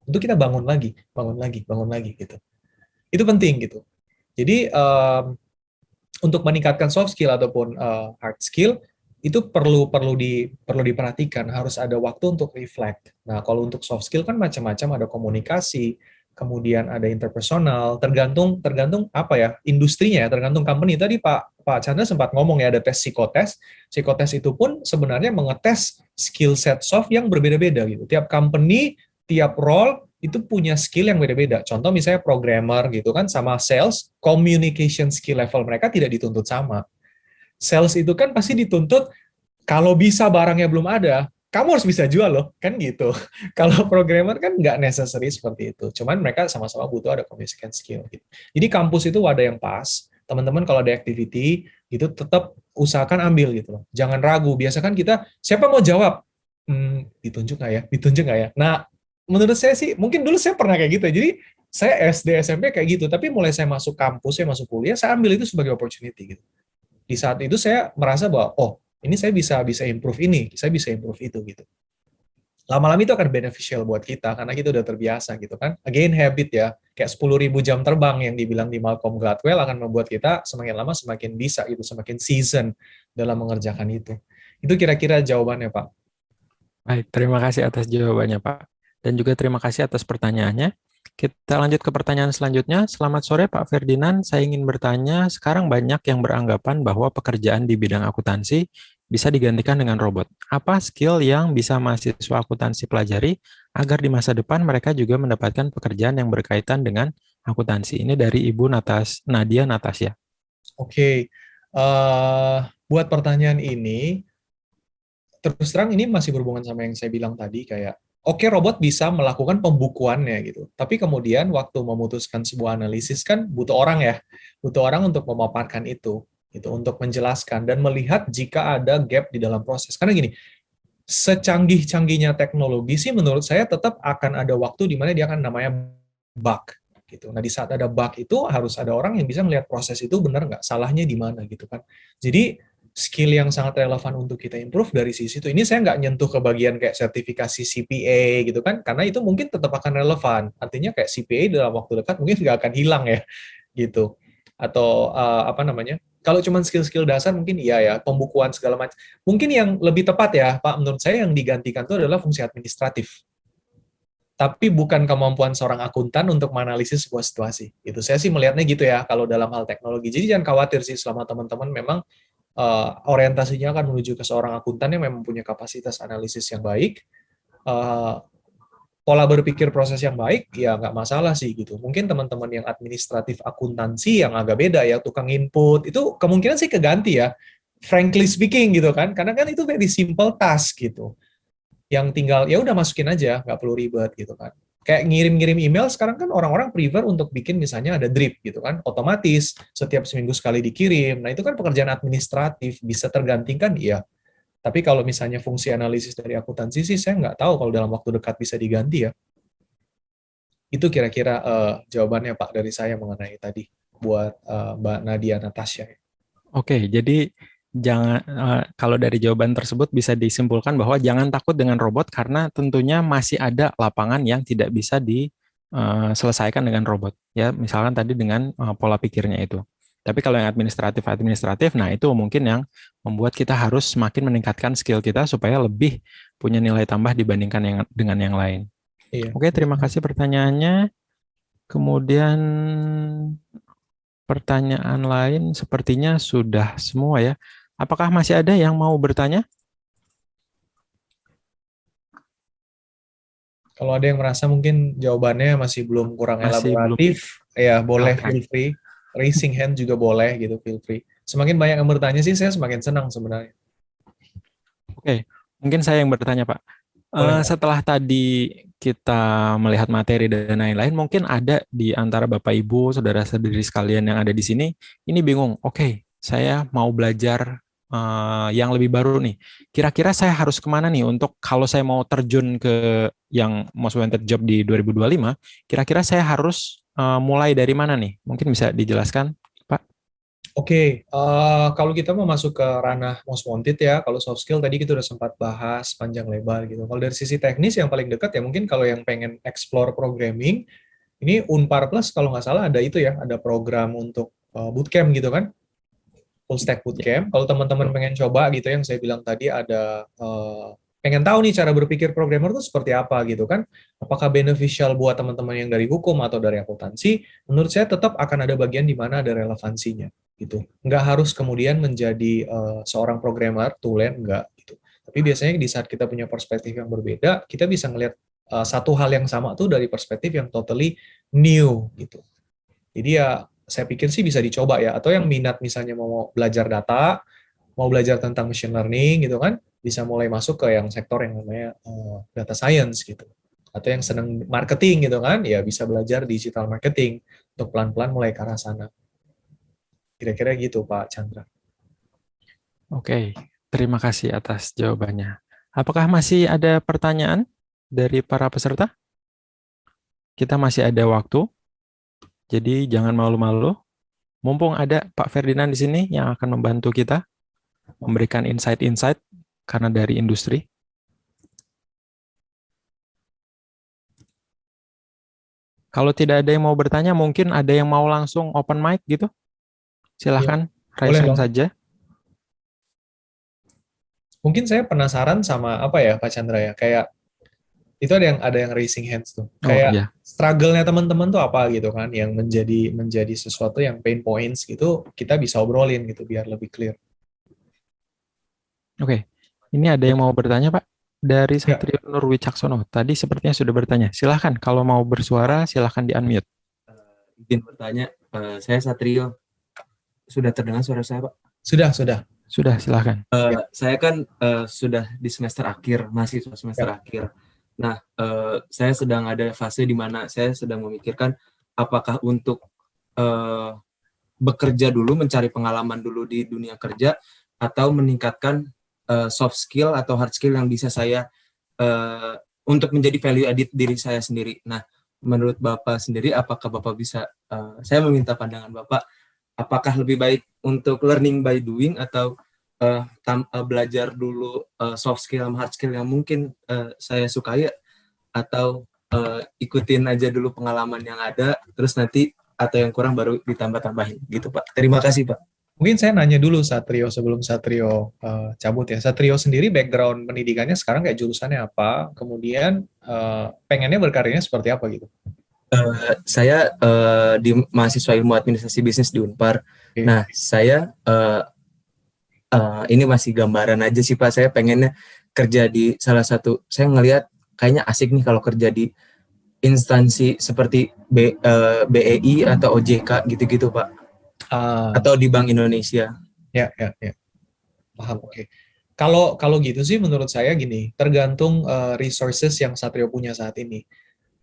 Untuk kita bangun lagi gitu. Itu penting gitu. Jadi untuk meningkatkan soft skill ataupun hard skill itu perlu diperhatikan, harus ada waktu untuk reflect. Nah, kalau untuk soft skill kan macam-macam, ada komunikasi, kemudian ada interpersonal, tergantung apa ya, industrinya ya, tergantung company. Tadi Pak Chandra sempat ngomong ya, ada tes psikotes. Psikotes itu pun sebenarnya mengetes skill set soft yang berbeda-beda gitu. Tiap company, tiap role itu punya skill yang beda-beda. Contoh misalnya programmer gitu kan, sama sales, communication skill level mereka tidak dituntut sama. Sales itu kan pasti dituntut, kalau bisa barangnya belum ada, kamu harus bisa jual loh, kan gitu. Kalau programmer kan nggak necessary seperti itu. Cuman mereka sama-sama butuh ada communication skill. Gitu. Jadi kampus itu wadah yang pas. Teman-teman kalau ada activity, gitu tetap usahakan ambil gitu loh. Jangan ragu. Biasa kan kita, siapa mau jawab? Ditunjuk nggak ya? Ditunjuk nggak ya? Nah, menurut saya sih, mungkin dulu saya pernah kayak gitu. Jadi, saya SD, SMP kayak gitu. Tapi mulai saya masuk kampus, saya masuk kuliah, saya ambil itu sebagai opportunity gitu. Di saat itu saya merasa bahwa, oh, ini saya bisa improve ini, saya bisa improve itu gitu. Lama-lama itu akan beneficial buat kita karena kita udah terbiasa gitu kan. Again habit ya, kayak 10.000 jam terbang yang dibilang di Malcolm Gladwell akan membuat kita semakin lama semakin bisa gitu, semakin season dalam mengerjakan itu. Itu kira-kira jawabannya, Pak. Baik, terima kasih atas jawabannya Pak. Dan juga terima kasih atas pertanyaannya. Kita lanjut ke pertanyaan selanjutnya. Selamat sore Pak Ferdinand, saya ingin bertanya, sekarang banyak yang beranggapan bahwa pekerjaan di bidang akuntansi bisa digantikan dengan robot. Apa skill yang bisa mahasiswa akuntansi pelajari agar di masa depan mereka juga mendapatkan pekerjaan yang berkaitan dengan akuntansi? Ini dari Ibu Nadia Natasya. Oke, buat pertanyaan ini, terus terang ini masih berhubungan sama yang saya bilang tadi, kayak oke, robot bisa melakukan pembukuannya gitu, tapi kemudian waktu memutuskan sebuah analisis kan butuh orang ya, butuh orang untuk memaparkan itu gitu, untuk menjelaskan dan melihat jika ada gap di dalam proses. Karena gini, secanggih-canggihnya teknologi sih menurut saya tetap akan ada waktu di mana dia akan namanya bug gitu. Nah, di saat ada bug itu harus ada orang yang bisa melihat proses itu benar nggak, salahnya di mana gitu kan. Jadi skill yang sangat relevan untuk kita improve dari sisi itu. Ini saya nggak nyentuh ke bagian kayak sertifikasi CPA gitu kan, karena itu mungkin tetap akan relevan. Artinya kayak CPA dalam waktu dekat mungkin nggak akan hilang ya, gitu. Atau apa namanya? Kalau cuma skill-skill dasar mungkin iya ya, pembukuan segala macam. Mungkin yang lebih tepat ya, Pak, menurut saya yang digantikan itu adalah fungsi administratif. Tapi bukan kemampuan seorang akuntan untuk menganalisis sebuah situasi. Itu saya sih melihatnya gitu ya, kalau dalam hal teknologi. Jadi jangan khawatir sih selama teman-teman memang orientasinya akan menuju ke seorang akuntan yang memang punya kapasitas analisis yang baik, pola berpikir proses yang baik, ya nggak masalah sih gitu. Mungkin teman-teman yang administratif akuntansi yang agak beda ya, tukang input, itu kemungkinan sih keganti ya, frankly speaking gitu kan, karena kan itu very simple task gitu. Yang tinggal, ya udah masukin aja, nggak perlu ribet gitu kan. Kayak ngirim-ngirim email sekarang kan orang-orang prefer untuk bikin misalnya ada drip gitu kan, otomatis setiap seminggu sekali dikirim. Nah itu kan pekerjaan administratif, bisa tergantikan, iya. Tapi kalau misalnya fungsi analisis dari akuntansi sih saya nggak tahu kalau dalam waktu dekat bisa diganti ya. Itu kira-kira jawabannya Pak dari saya mengenai tadi buat Mbak Nadia Natasha. Oke, jadi jangan kalau dari jawaban tersebut bisa disimpulkan bahwa jangan takut dengan robot karena tentunya masih ada lapangan yang tidak bisa diselesaikan dengan robot. Ya, misalkan tadi dengan pola pikirnya itu. Tapi kalau yang administratif, nah itu mungkin yang membuat kita harus semakin meningkatkan skill kita supaya lebih punya nilai tambah dibandingkan dengan yang lain. Iya. Oke, terima kasih pertanyaannya. Kemudian pertanyaan lain sepertinya sudah semua ya. Apakah masih ada yang mau bertanya? Kalau ada yang merasa mungkin jawabannya masih belum kurang Masih belum. elaboratif, ya boleh Oke. feel free. Raising hand juga boleh gitu, feel free. Semakin banyak yang bertanya sih saya semakin senang sebenarnya. Oke, mungkin saya yang bertanya, Pak. Boleh, Pak. Setelah tadi kita melihat materi dan lain-lain, mungkin ada di antara Bapak Ibu, saudara-saudari sekalian yang ada di sini, ini bingung. Oke, saya mau belajar yang lebih baru nih. Kira-kira saya harus kemana nih untuk kalau saya mau terjun ke yang Most Wanted Job di 2025, kira-kira saya harus mulai dari mana nih? Mungkin bisa dijelaskan, Pak? Oke, kalau kita mau masuk ke ranah most wanted ya, kalau soft skill tadi kita udah sempat bahas panjang lebar gitu. Kalau dari sisi teknis yang paling dekat ya mungkin kalau yang pengen explore programming, ini Unpar Plus kalau nggak salah ada itu ya, ada program untuk bootcamp gitu kan, full stack bootcamp. Kalau teman-teman pengen coba gitu yang saya bilang tadi ada pengen tahu nih cara berpikir programmer itu seperti apa gitu kan, apakah beneficial buat teman-teman yang dari hukum atau dari akuntansi, menurut saya tetap akan ada bagian di mana ada relevansinya gitu. Nggak harus kemudian menjadi seorang programmer, tulen, nggak gitu. Tapi biasanya di saat kita punya perspektif yang berbeda, kita bisa ngelihat satu hal yang sama tuh dari perspektif yang totally new gitu. Jadi ya saya pikir sih bisa dicoba ya, atau yang minat misalnya mau belajar data, mau belajar tentang machine learning gitu kan, bisa mulai masuk ke yang sektor yang namanya data science gitu. Atau yang senang marketing gitu kan, ya bisa belajar digital marketing untuk pelan-pelan mulai ke arah sana. Kira-kira gitu Pak Chandra. Oke, terima kasih atas jawabannya. Apakah masih ada pertanyaan dari para peserta? Kita masih ada waktu, jadi jangan malu-malu. Mumpung ada Pak Ferdinand di sini yang akan membantu kita memberikan insight-insight karena dari industri. Kalau tidak ada yang mau bertanya, mungkin ada yang mau langsung open mic gitu. Ya, Silahkan, raise boleh hand dong. saja. Mungkin saya penasaran sama apa ya Pak Chandra ya, kayak itu ada yang raising hands tuh. Oh Kayak iya, struggle-nya teman-teman tuh apa gitu kan, yang menjadi sesuatu yang pain points gitu, kita bisa obrolin gitu biar lebih clear. oke. Ini ada yang mau bertanya, Pak? Dari Ya, Satrio Nur Wicaksono. Tadi sepertinya sudah bertanya. Silahkan, kalau mau bersuara, silahkan di-unmute. Izin bertanya, saya Satrio. Sudah terdengar suara saya, Pak? sudah. Sudah, silahkan. Ya, Saya kan sudah di semester akhir, mahasiswa semester ya. akhir. Nah, saya sedang ada fase di mana saya sedang memikirkan apakah untuk bekerja dulu, mencari pengalaman dulu di dunia kerja, atau meningkatkan soft skill atau hard skill yang bisa saya untuk menjadi value added diri saya sendiri. Nah, menurut Bapak sendiri, apakah Bapak bisa, saya meminta pandangan Bapak, apakah lebih baik untuk learning by doing atau belajar dulu soft skill sama hard skill yang mungkin saya sukai, atau ikutin aja dulu pengalaman yang ada, terus nanti atau yang kurang baru ditambah-tambahin gitu Pak. Terima kasih Pak. Mungkin saya nanya dulu Satrio sebelum Satrio cabut ya. Satrio sendiri background pendidikannya sekarang kayak jurusannya apa? Kemudian pengennya berkarirnya seperti apa gitu? Saya di mahasiswa ilmu administrasi bisnis di Unpar. Oke. Nah, saya ini masih gambaran aja sih Pak. Saya pengennya kerja di salah satu. Saya ngelihat kayaknya asik nih kalau kerja di instansi seperti BEI atau OJK gitu-gitu Pak. Atau di Bank Indonesia. Ya. Paham, oke. Kalau gitu sih menurut saya gini, tergantung resources yang Satrio punya saat ini.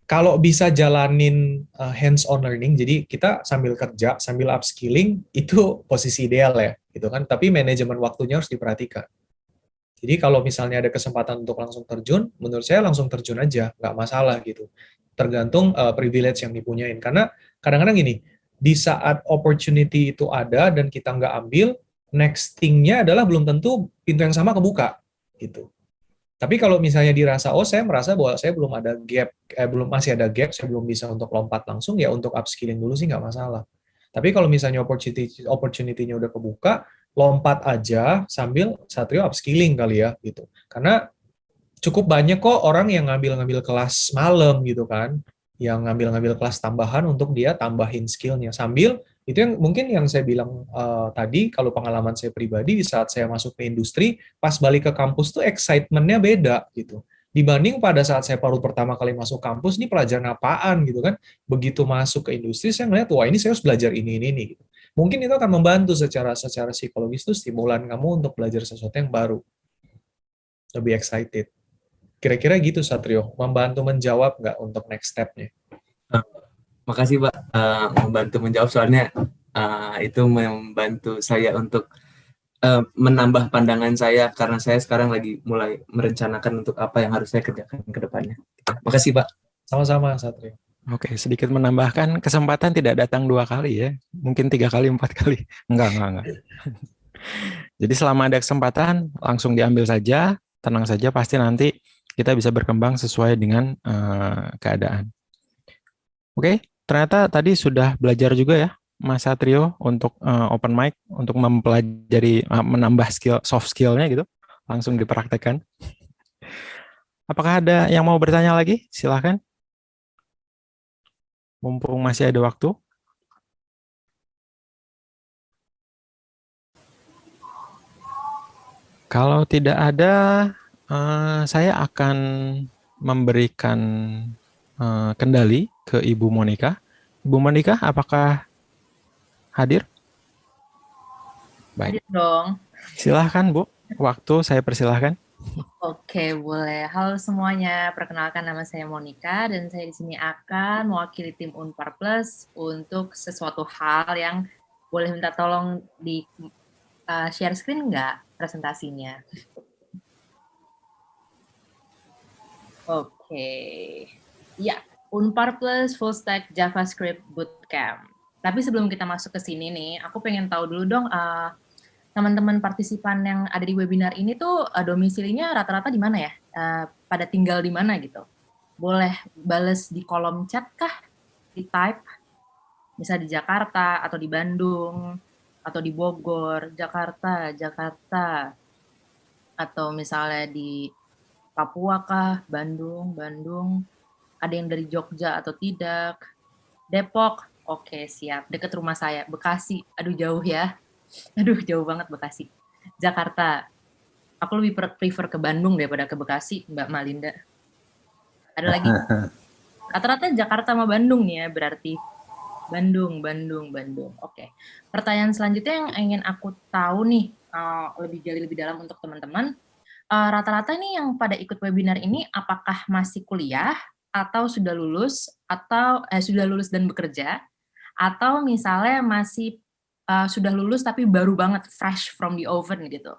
kalau bisa jalanin hands-on learning, jadi kita sambil kerja, sambil upskilling, itu posisi ideal ya, gitu kan. Tapi manajemen waktunya harus diperhatikan. Jadi kalau misalnya ada kesempatan untuk langsung terjun, menurut saya langsung terjun aja, nggak masalah gitu. Tergantung privilege yang dipunyain. Karena kadang-kadang gini, di saat opportunity itu ada dan kita nggak ambil, next thing-nya adalah belum tentu pintu yang sama kebuka gitu. Tapi kalau misalnya dirasa, oh saya merasa bahwa saya belum ada gap, masih ada gap, saya belum bisa untuk lompat langsung, ya untuk upskilling dulu sih nggak masalah. Tapi kalau misalnya opportunity-nya udah kebuka, lompat aja sambil Satrio upskilling kali ya gitu. Karena cukup banyak kok orang yang ngambil-ngambil kelas malam gitu kan, yang ngambil-ngambil kelas tambahan untuk dia tambahin skillnya sambil itu yang mungkin yang saya bilang tadi, kalau pengalaman saya pribadi di saat saya masuk ke industri, pas balik ke kampus tuh excitementnya beda gitu. Dibanding pada saat saya baru pertama kali masuk kampus, ini pelajaran apaan gitu kan. Begitu masuk ke industri, saya ngeliat, wah ini saya harus belajar ini gitu. Mungkin itu akan membantu secara psikologis tuh stimulan kamu untuk belajar sesuatu yang baru. Lebih excited. Kira-kira gitu Satrio, membantu menjawab nggak untuk next step-nya? Makasih Pak, membantu menjawab, soalnya itu membantu saya untuk menambah pandangan saya, karena saya sekarang lagi mulai merencanakan untuk apa yang harus saya kerjakan ke depannya. Makasih Pak. Sama-sama Satrio. Oke, sedikit menambahkan, kesempatan tidak datang 2 kali ya, mungkin 3 kali, 4 kali. Enggak. Jadi selama ada kesempatan, langsung diambil saja, tenang saja, pasti nanti kita bisa berkembang sesuai dengan keadaan. Oke, ternyata tadi sudah belajar juga ya, Mas Satrio, untuk open mic, untuk mempelajari, menambah soft skill-nya gitu, langsung dipraktekkan. Apakah ada yang mau bertanya lagi? Silahkan. Mumpung masih ada waktu. Kalau tidak ada, saya akan memberikan kendali ke Ibu Monica. Ibu Monica, apakah hadir? Baik. Hadir dong. Silahkan Bu, waktu saya persilahkan. Oke, boleh. Halo semuanya, perkenalkan nama saya Monica dan saya di sini akan mewakili tim Unpar Plus untuk sesuatu hal yang boleh minta tolong di share screen nggak presentasinya? Oke. Ya, Unpar Plus Full Stack JavaScript Bootcamp. Tapi sebelum kita masuk ke sini nih, aku pengen tahu dulu dong, teman-teman partisipan yang ada di webinar ini tuh domisilinya rata-rata di mana ya? Pada tinggal di mana gitu? Boleh bales di kolom chat kah? Di type? Bisa di Jakarta, atau di Bandung, atau di Bogor, Jakarta, atau misalnya di Papua kah? Bandung. Ada yang dari Jogja atau tidak? Depok? Oke, siap. Dekat rumah saya. Bekasi? Aduh, jauh ya. Aduh, jauh banget Bekasi. Jakarta. Aku lebih prefer ke Bandung daripada ke Bekasi, Mbak Malinda. Ada lagi? Rata-rata Jakarta sama Bandung nih ya, berarti. Bandung. Oke. Pertanyaan selanjutnya yang ingin aku tahu nih, lebih gali lebih dalam untuk teman-teman. Rata-rata nih yang pada ikut webinar ini, apakah masih kuliah, atau sudah lulus, atau sudah lulus dan bekerja, atau misalnya masih sudah lulus tapi baru banget, fresh from the oven gitu.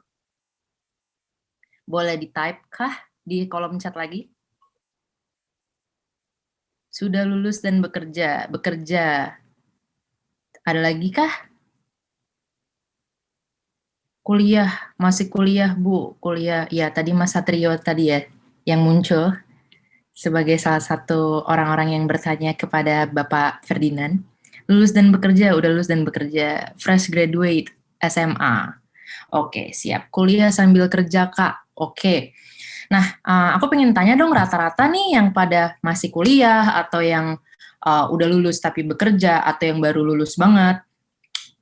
Boleh di-type kah di kolom chat lagi? Sudah lulus dan bekerja. Ada lagi kah? Kuliah, masih kuliah Bu, kuliah. Ya, tadi Mas Satrio tadi ya yang muncul sebagai salah satu orang-orang yang bertanya kepada Bapak Ferdinand. Lulus dan bekerja, udah lulus dan bekerja, fresh graduate, SMA. Oke, siap. Kuliah sambil kerja, Kak. Oke. Nah, aku pengen tanya dong, rata-rata nih yang pada masih kuliah, atau yang udah lulus tapi bekerja, atau yang baru lulus banget,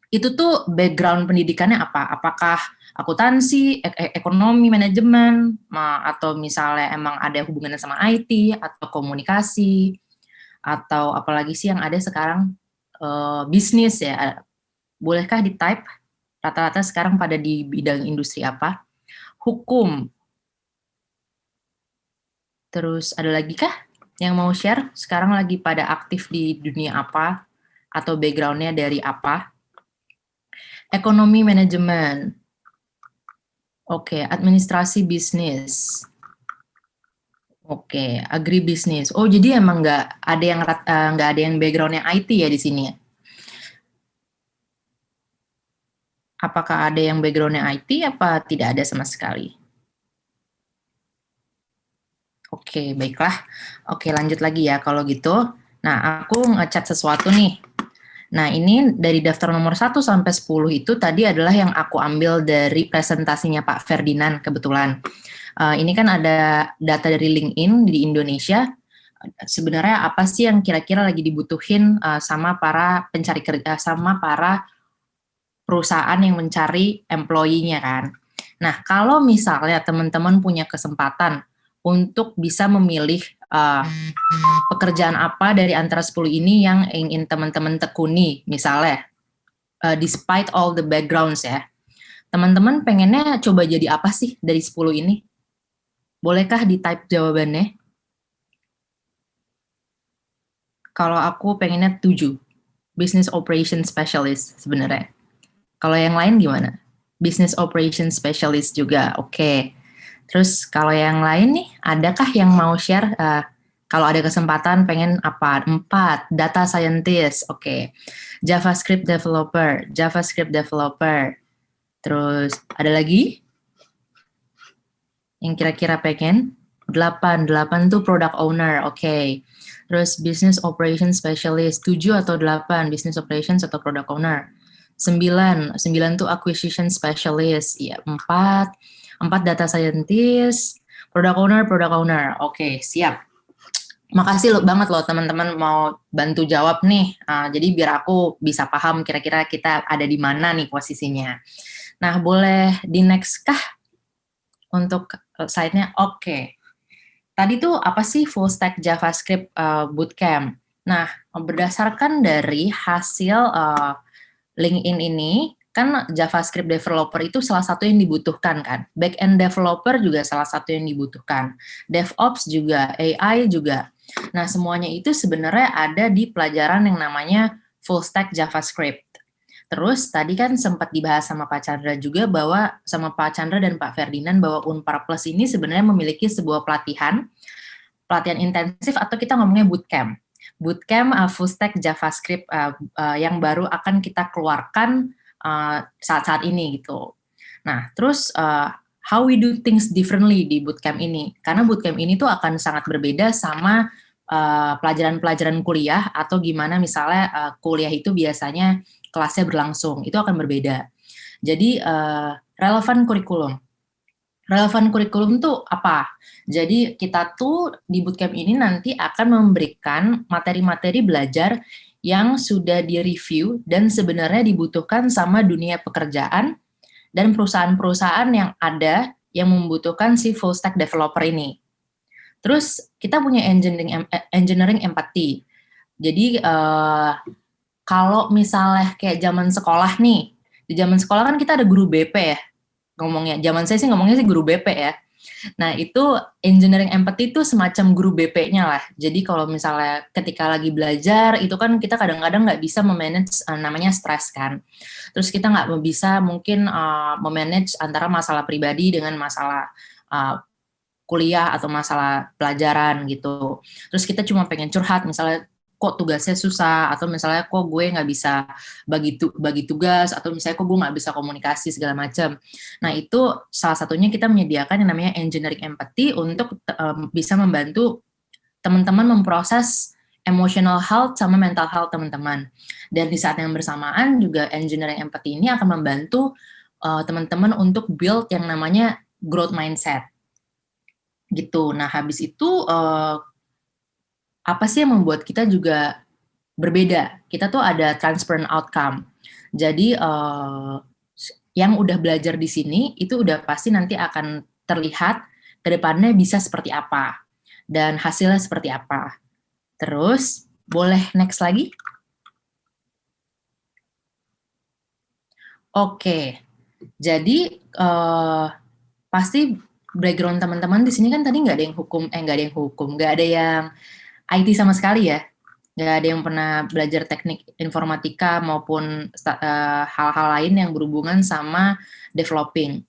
itu tuh background pendidikannya apa? Apakah akuntansi, ekonomi, manajemen, atau misalnya emang ada hubungannya sama IT, atau komunikasi, atau apalagi sih yang ada sekarang, bisnis ya. Bolehkah di-type rata-rata sekarang pada di bidang industri apa? Hukum. Terus ada lagi kah? yang mau share sekarang lagi pada aktif di dunia apa atau background-nya dari apa? Ekonomi manajemen. Oke, administrasi bisnis. Oke, agribisnis. Oh, jadi emang nggak ada yang backgroundnya IT ya di sini ya? Apakah ada yang backgroundnya IT apa tidak ada sama sekali? Oke, baiklah. Oke, lanjut lagi ya kalau gitu. Nah, aku ngecat sesuatu nih. Nah, ini dari daftar nomor 1 sampai 10 itu tadi adalah yang aku ambil dari presentasinya Pak Ferdinand kebetulan. Ini kan ada data dari LinkedIn di Indonesia. Sebenarnya apa sih yang kira-kira lagi dibutuhin sama para pencari kerja, sama para perusahaan yang mencari employee-nya kan. Nah, kalau misalnya teman-teman punya kesempatan untuk bisa memilih pekerjaan apa dari antara 10 ini yang ingin teman-teman tekuni, misalnya, despite all the backgrounds ya, teman-teman pengennya coba jadi apa sih dari 10 ini? Bolehkah di-type jawabannya? Kalau aku pengennya 7, Business Operation Specialist sebenarnya. Kalau yang lain gimana? Business Operation Specialist juga, oke. Terus kalau yang lain nih, adakah yang mau share? Kalau ada kesempatan pengen apa? 4, Data Scientist, oke. JavaScript Developer. Terus ada lagi? Yang kira-kira pengen? 8 tuh Product Owner, oke. Terus Business Operation Specialist, 7 atau 8 Business Operations atau Product Owner. 9 tuh Acquisition Specialist, ya 4 Data Scientist, Product Owner, oke, siap. Makasih banget loh teman-teman mau bantu jawab nih, jadi biar aku bisa paham kira-kira kita ada di mana nih posisinya. Nah, boleh di next kah untuk slide-nya? Oke. Tadi tuh apa sih full stack JavaScript bootcamp? Nah, berdasarkan dari hasil LinkedIn ini, kan JavaScript developer itu salah satu yang dibutuhkan kan. Back-end developer juga salah satu yang dibutuhkan. DevOps juga, AI juga. Nah, semuanya itu sebenarnya ada di pelajaran yang namanya full stack JavaScript. Terus tadi kan sempat dibahas sama Pak Chandra juga bahwa sama Pak Chandra dan Pak Ferdinand bahwa Unpar Plus ini sebenarnya memiliki sebuah pelatihan intensif atau kita ngomongnya bootcamp. Bootcamp full stack JavaScript yang baru akan kita keluarkan saat-saat ini gitu. Nah, terus how we do things differently di bootcamp ini. Karena bootcamp ini tuh akan sangat berbeda sama pelajaran-pelajaran kuliah atau gimana misalnya kuliah itu biasanya kelasnya berlangsung, itu akan berbeda. Jadi relevan kurikulum. Relevan kurikulum tuh apa? Jadi kita tuh di bootcamp ini nanti akan memberikan materi-materi belajar yang sudah di-review dan sebenarnya dibutuhkan sama dunia pekerjaan dan perusahaan-perusahaan yang ada yang membutuhkan si full stack developer ini. Terus kita punya engineering empathy. Jadi kalau misalnya kayak zaman sekolah nih, di zaman sekolah kan kita ada guru BP ya, ngomongnya. Zaman saya sih ngomongnya sih guru BP ya. Nah, itu engineering empathy itu semacam guru BP-nya lah. Jadi kalau misalnya ketika lagi belajar, itu kan kita kadang-kadang nggak bisa memanage namanya stres kan. Terus kita nggak bisa mungkin memanage antara masalah pribadi dengan masalah kuliah atau masalah pelajaran gitu. Terus kita cuma pengen curhat, misalnya kok tugasnya susah, atau misalnya kok gue nggak bisa bagi tugas, atau misalnya kok gue nggak bisa komunikasi segala macam. Nah, itu salah satunya kita menyediakan yang namanya engineering empathy untuk bisa membantu teman-teman memproses emotional health sama mental health teman-teman. Dan di saat yang bersamaan juga engineering empathy ini akan membantu teman-teman untuk build yang namanya growth mindset. Gitu. Nah, habis itu apa sih yang membuat kita juga berbeda? Kita tuh ada transparent outcome. Jadi yang udah belajar di sini itu udah pasti nanti akan terlihat ke depannya bisa seperti apa dan hasilnya seperti apa. Terus boleh next lagi? Oke. Jadi pasti background teman-teman di sini kan tadi nggak ada yang hukum, nggak ada yang IT sama sekali ya. Nggak ada yang pernah belajar teknik informatika maupun hal-hal lain yang berhubungan sama developing.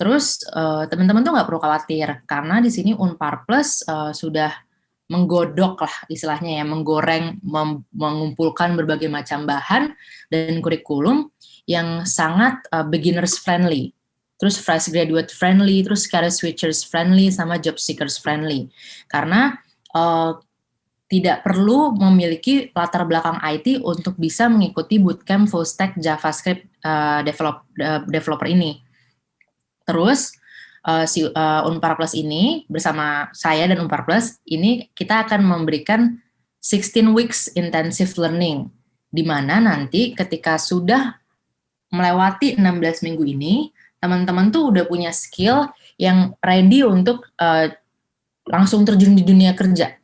Terus teman-teman tuh nggak perlu khawatir karena di sini Unpar Plus sudah menggodok lah istilahnya ya, menggoreng, mengumpulkan berbagai macam bahan dan kurikulum yang sangat beginners friendly, terus fresh graduate friendly, terus career switchers friendly, sama job seekers friendly. Karena tidak perlu memiliki latar belakang IT untuk bisa mengikuti bootcamp full stack JavaScript developer ini. Terus si Unpar Plus ini bersama saya dan Unpar Plus ini kita akan memberikan 16 weeks intensive learning, di mana nanti ketika sudah melewati 16 minggu ini, teman-teman tuh udah punya skill yang ready untuk langsung terjun di dunia kerja.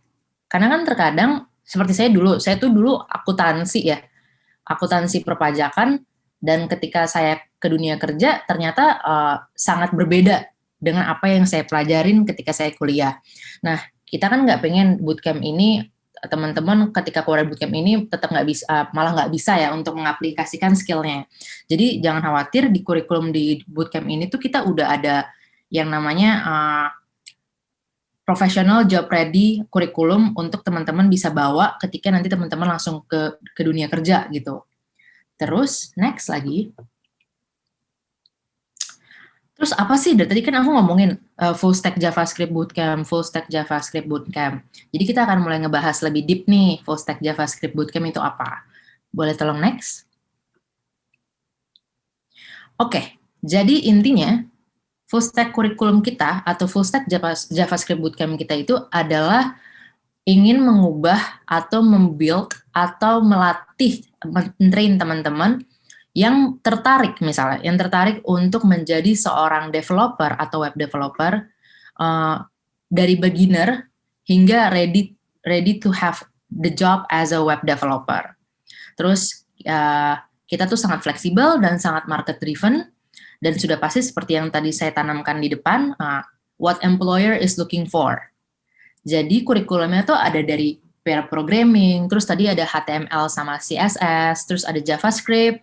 Karena kan terkadang seperti saya tuh dulu akuntansi ya, akuntansi perpajakan, dan ketika saya ke dunia kerja ternyata sangat berbeda dengan apa yang saya pelajarin ketika saya kuliah. Nah, kita kan nggak pengen bootcamp ini, teman-teman ketika keluar bootcamp ini tetap nggak bisa, malah nggak bisa ya untuk mengaplikasikan skillnya. Jadi jangan khawatir, di kurikulum di bootcamp ini tuh kita udah ada yang namanya professional job ready kurikulum untuk teman-teman bisa bawa ketika nanti teman-teman langsung ke dunia kerja gitu. Terus next lagi. Terus apa sih? Dari tadi kan aku ngomongin full stack JavaScript bootcamp, full stack JavaScript bootcamp. Jadi kita akan mulai ngebahas lebih deep nih, full stack JavaScript bootcamp itu apa. Boleh tolong next? Oke, jadi intinya full stack kurikulum kita atau full stack JavaScript bootcamp kita itu adalah ingin mengubah atau membuild atau melatih, mentrain teman-teman yang tertarik misalnya, yang tertarik untuk menjadi seorang developer atau web developer dari beginner hingga ready to have the job as a web developer. Terus kita tuh sangat fleksibel dan sangat market driven, dan sudah pasti seperti yang tadi saya tanamkan di depan, what employer is looking for. Jadi kurikulumnya tuh ada dari pair programming, terus tadi ada HTML sama CSS, terus ada JavaScript,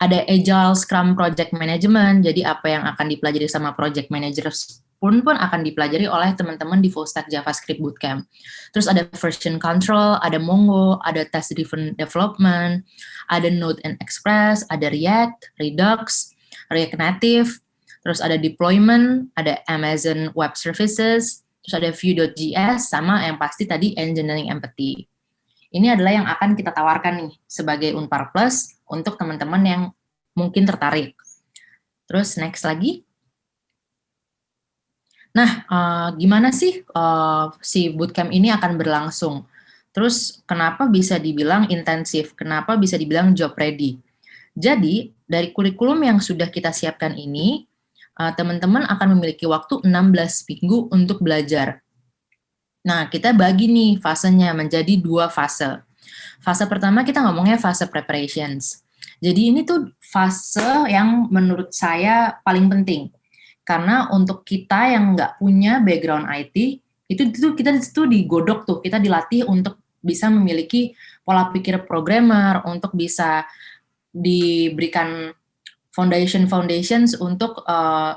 ada Agile, Scrum, Project Management. Jadi apa yang akan dipelajari sama Project Managers pun akan dipelajari oleh teman-teman di Full Stack JavaScript Bootcamp. Terus ada version control, ada Mongo, ada test driven development, ada Node and Express, ada React, Redux, React Native, terus ada deployment, ada Amazon Web Services, terus ada Vue.js, sama yang pasti tadi Engineering Empathy. Ini adalah yang akan kita tawarkan nih sebagai Unpar Plus untuk teman-teman yang mungkin tertarik. Terus next lagi. Nah, gimana sih si bootcamp ini akan berlangsung? Terus kenapa bisa dibilang intensif? Kenapa bisa dibilang job ready? Jadi, dari kurikulum yang sudah kita siapkan ini, teman-teman akan memiliki waktu 16 minggu untuk belajar. Nah, kita bagi nih fasenya menjadi 2 fase. Fase pertama kita ngomongnya fase preparations. Jadi ini tuh fase yang menurut saya paling penting. Karena untuk kita yang nggak punya background IT, itu kita itu digodok tuh, kita dilatih untuk bisa memiliki pola pikir programmer, untuk bisa diberikan foundations untuk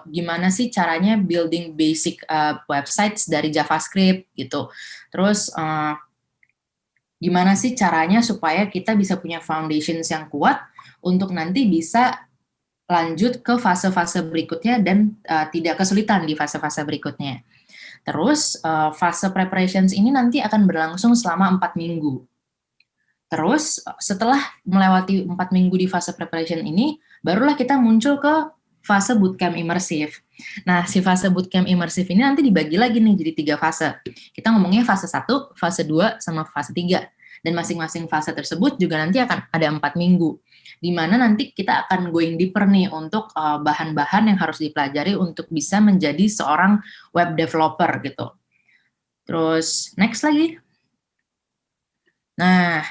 gimana sih caranya building basic websites dari JavaScript gitu. Terus gimana sih caranya supaya kita bisa punya foundations yang kuat untuk nanti bisa lanjut ke fase-fase berikutnya dan tidak kesulitan di fase-fase berikutnya. Terus fase preparations ini nanti akan berlangsung selama 4 minggu. Terus setelah melewati 4 minggu di fase preparation ini, barulah kita muncul ke fase bootcamp imersif. Nah, si fase bootcamp imersif ini nanti dibagi lagi nih jadi 3 fase. Kita ngomongnya fase 1, fase 2, sama fase 3. Dan masing-masing fase tersebut juga nanti akan ada 4 minggu. Di mana nanti kita akan going deeper nih untuk bahan-bahan yang harus dipelajari untuk bisa menjadi seorang web developer gitu. Terus next lagi. Nah,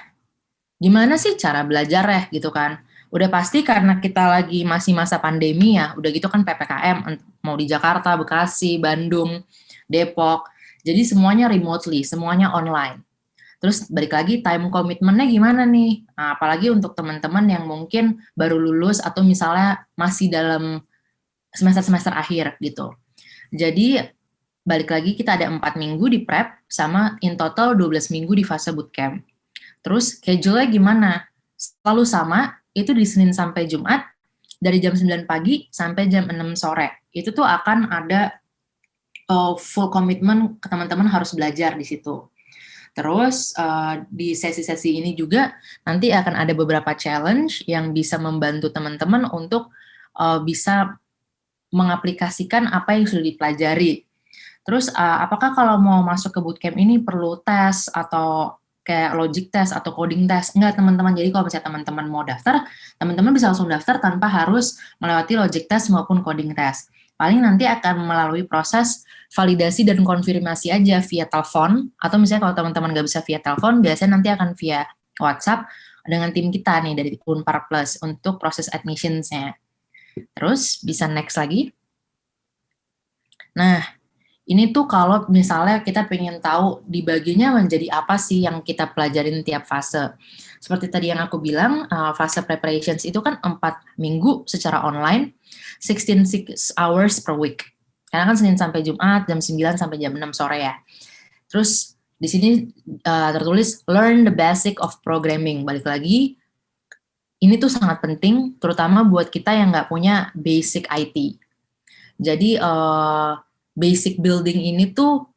gimana sih cara belajar ya gitu kan? Udah pasti karena kita lagi masih masa pandemi ya, udah gitu kan PPKM, mau di Jakarta, Bekasi, Bandung, Depok, jadi semuanya remotely, semuanya online. Terus balik lagi time commitment-nya gimana nih? Nah, apalagi untuk teman-teman yang mungkin baru lulus atau misalnya masih dalam semester-semester akhir gitu. Jadi balik lagi kita ada 4 minggu di prep sama in total 12 minggu di fase bootcamp. Terus schedule-nya gimana? Selalu sama, itu di Senin sampai Jumat dari jam 9 pagi sampai jam 6 sore. Itu tuh akan ada full komitmen ke teman-teman harus belajar di situ. Terus di sesi-sesi ini juga nanti akan ada beberapa challenge yang bisa membantu teman-teman untuk bisa mengaplikasikan apa yang sudah dipelajari. Terus apakah kalau mau masuk ke bootcamp ini perlu tes atau kayak logic test atau coding test? Enggak teman-teman, jadi kalau misalnya teman-teman mau daftar, teman-teman bisa langsung daftar tanpa harus melewati logic test maupun coding test. Paling nanti akan melalui proses validasi dan konfirmasi aja via telepon, atau misalnya kalau teman-teman nggak bisa via telepon, biasanya nanti akan via WhatsApp dengan tim kita nih dari Unpar Plus untuk proses admissions-nya. Terus bisa next lagi. Nah, ini tuh kalau misalnya kita pengen tahu dibaginya menjadi apa sih yang kita pelajarin tiap fase. Seperti tadi yang aku bilang, fase preparations itu kan 4 minggu secara online, 16 hours per week. Karena kan Senin sampai Jumat, jam 9 sampai jam 6 sore ya. Terus di sini tertulis learn the basic of programming. Balik lagi, ini tuh sangat penting, terutama buat kita yang nggak punya basic IT. Jadi basic building ini tuh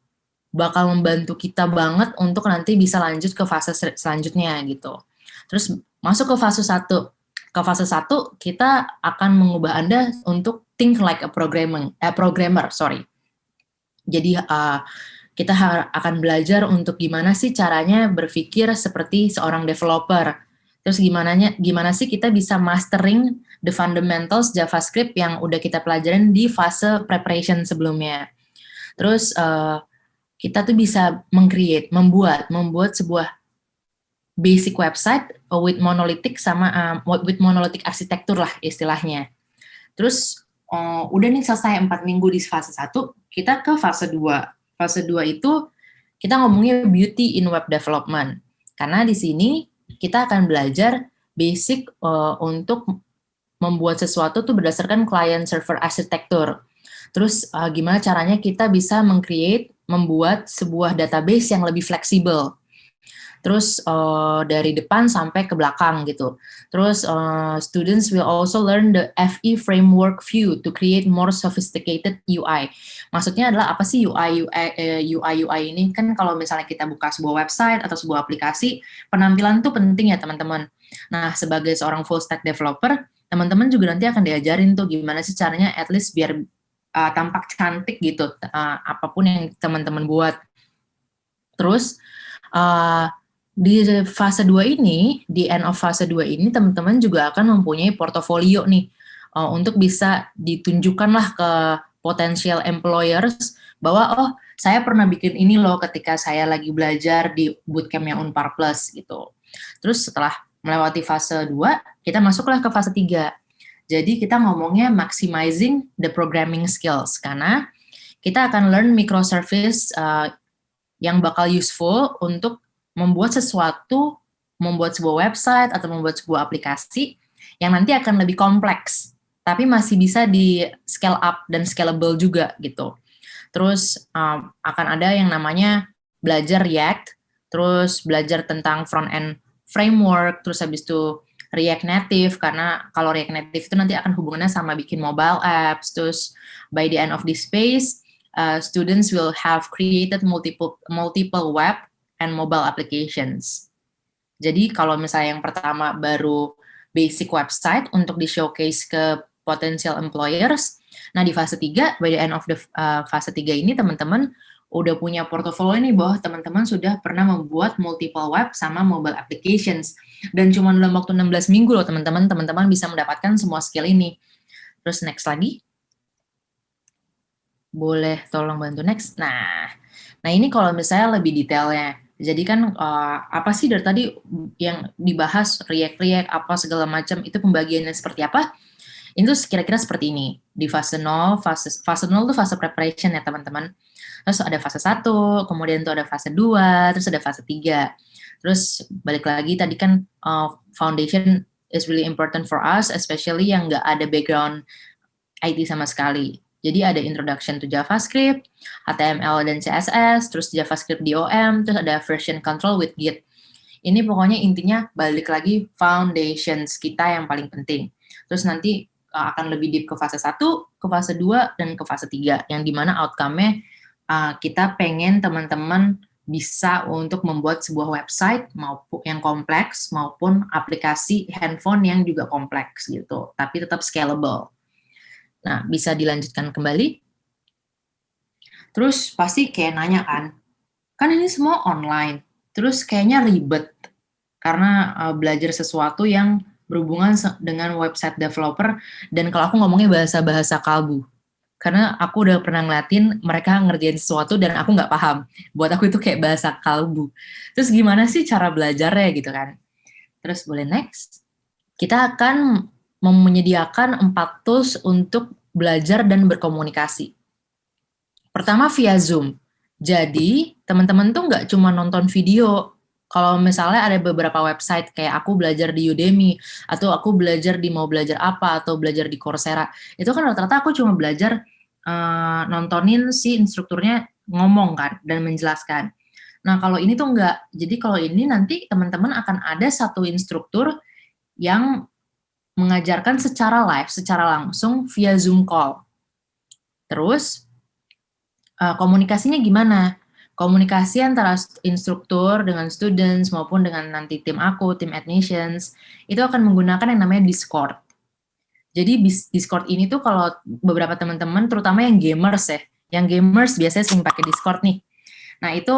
bakal membantu kita banget untuk nanti bisa lanjut ke fase selanjutnya gitu. Terus masuk ke fase 1. Ke fase 1 kita akan mengubah Anda untuk think like a programmer. Jadi kita akan belajar untuk gimana sih caranya berpikir seperti seorang developer. Terus gimana sih kita bisa mastering the fundamentals JavaScript yang udah kita pelajarin di fase preparation sebelumnya. Terus kita tuh bisa membuat sebuah basic website with monolithic with monolithic arsitektur lah istilahnya. Terus udah nih selesai 4 minggu di fase 1, kita ke fase 2. Fase 2 itu kita ngomongnya beauty in web development. Karena di sini kita akan belajar basic untuk membuat sesuatu tuh berdasarkan client server arsitektur. Terus gimana caranya kita bisa membuat sebuah database yang lebih fleksibel. Terus dari depan sampai ke belakang gitu. Terus students will also learn the FE framework view to create more sophisticated UI. Maksudnya adalah apa sih UI ini? Kan kalau misalnya kita buka sebuah website atau sebuah aplikasi, penampilan tuh penting ya teman-teman. Nah, sebagai seorang full stack developer, teman-teman juga nanti akan diajarin tuh gimana sih caranya at least biar tampak cantik gitu, apapun yang teman-teman buat. Terus di fase 2 ini, di end of fase 2 ini, teman-teman juga akan mempunyai portofolio nih, untuk bisa ditunjukkanlah ke potential employers, bahwa saya pernah bikin ini loh ketika saya lagi belajar di bootcampnya Unpar Plus gitu. Terus setelah melewati fase 2, kita masuklah ke fase 3. Jadi kita ngomongnya maximizing the programming skills, karena kita akan learn microservice yang bakal useful untuk membuat sebuah website atau membuat sebuah aplikasi yang nanti akan lebih kompleks, tapi masih bisa di scale up dan scalable juga gitu. Terus akan ada yang namanya belajar React, terus belajar tentang front-end framework, terus habis itu React Native, karena kalau React Native itu nanti akan hubungannya sama bikin mobile apps. Terus by the end of this phase, students will have created multiple web and mobile applications. Jadi kalau misalnya yang pertama baru basic website untuk di-showcase ke potential employers, nah di fase 3, by the end of the fase 3 ini teman-teman udah punya portofolio nih bahwa teman-teman sudah pernah membuat multiple web sama mobile applications. Dan cuma dalam waktu 16 minggu loh teman-teman bisa mendapatkan semua skill ini. Terus next lagi. Boleh tolong bantu next. Nah ini kalau misalnya lebih detailnya. Jadi kan apa sih dari tadi yang dibahas React apa segala macam itu pembagiannya seperti apa? Itu kira-kira seperti ini. Di fase 0, fase 0 itu fase preparation ya teman-teman. Terus ada fase 1, kemudian itu ada fase 2, terus ada fase 3. Terus balik lagi tadi kan foundation is really important for us, especially yang nggak ada background IT sama sekali. Jadi ada introduction to JavaScript, HTML dan CSS, terus JavaScript DOM, terus ada version control with Git. Ini pokoknya intinya balik lagi foundations kita yang paling penting. Terus nanti akan lebih deep ke fase 1, ke fase 2, dan ke fase 3, yang dimana outcome-nya kita pengen teman-teman bisa untuk membuat sebuah website maupun yang kompleks maupun aplikasi handphone yang juga kompleks gitu, tapi tetap scalable. Nah, bisa dilanjutkan kembali. Terus pasti kayak nanya kan ini semua online, terus kayaknya ribet karena belajar sesuatu yang berhubungan dengan website developer, dan kalau aku ngomongnya bahasa-bahasa kalbu. Karena aku udah pernah ngeliatin mereka ngerjain sesuatu dan aku nggak paham. Buat aku itu kayak bahasa kalbu. Terus gimana sih cara belajarnya gitu kan? Terus boleh next. Kita akan menyediakan 4 tools untuk belajar dan berkomunikasi. Pertama via Zoom. Jadi teman-teman tuh nggak cuma nonton video. Kalau misalnya ada beberapa website kayak aku belajar di Udemy, atau aku belajar di Mau Belajar Apa, atau belajar di Coursera, itu kan rata-rata aku cuma belajar nontonin si instrukturnya ngomong kan, dan menjelaskan. Nah kalau ini tuh enggak, jadi kalau ini nanti teman-teman akan ada satu instruktur yang mengajarkan secara live, secara langsung via Zoom call. Terus komunikasinya gimana? Komunikasi antara instruktur dengan students maupun dengan nanti tim aku, tim admissions, itu akan menggunakan yang namanya Discord. Jadi Discord ini tuh kalau beberapa teman-teman, terutama yang gamers ya, yang gamers biasanya sering pakai Discord nih. Nah itu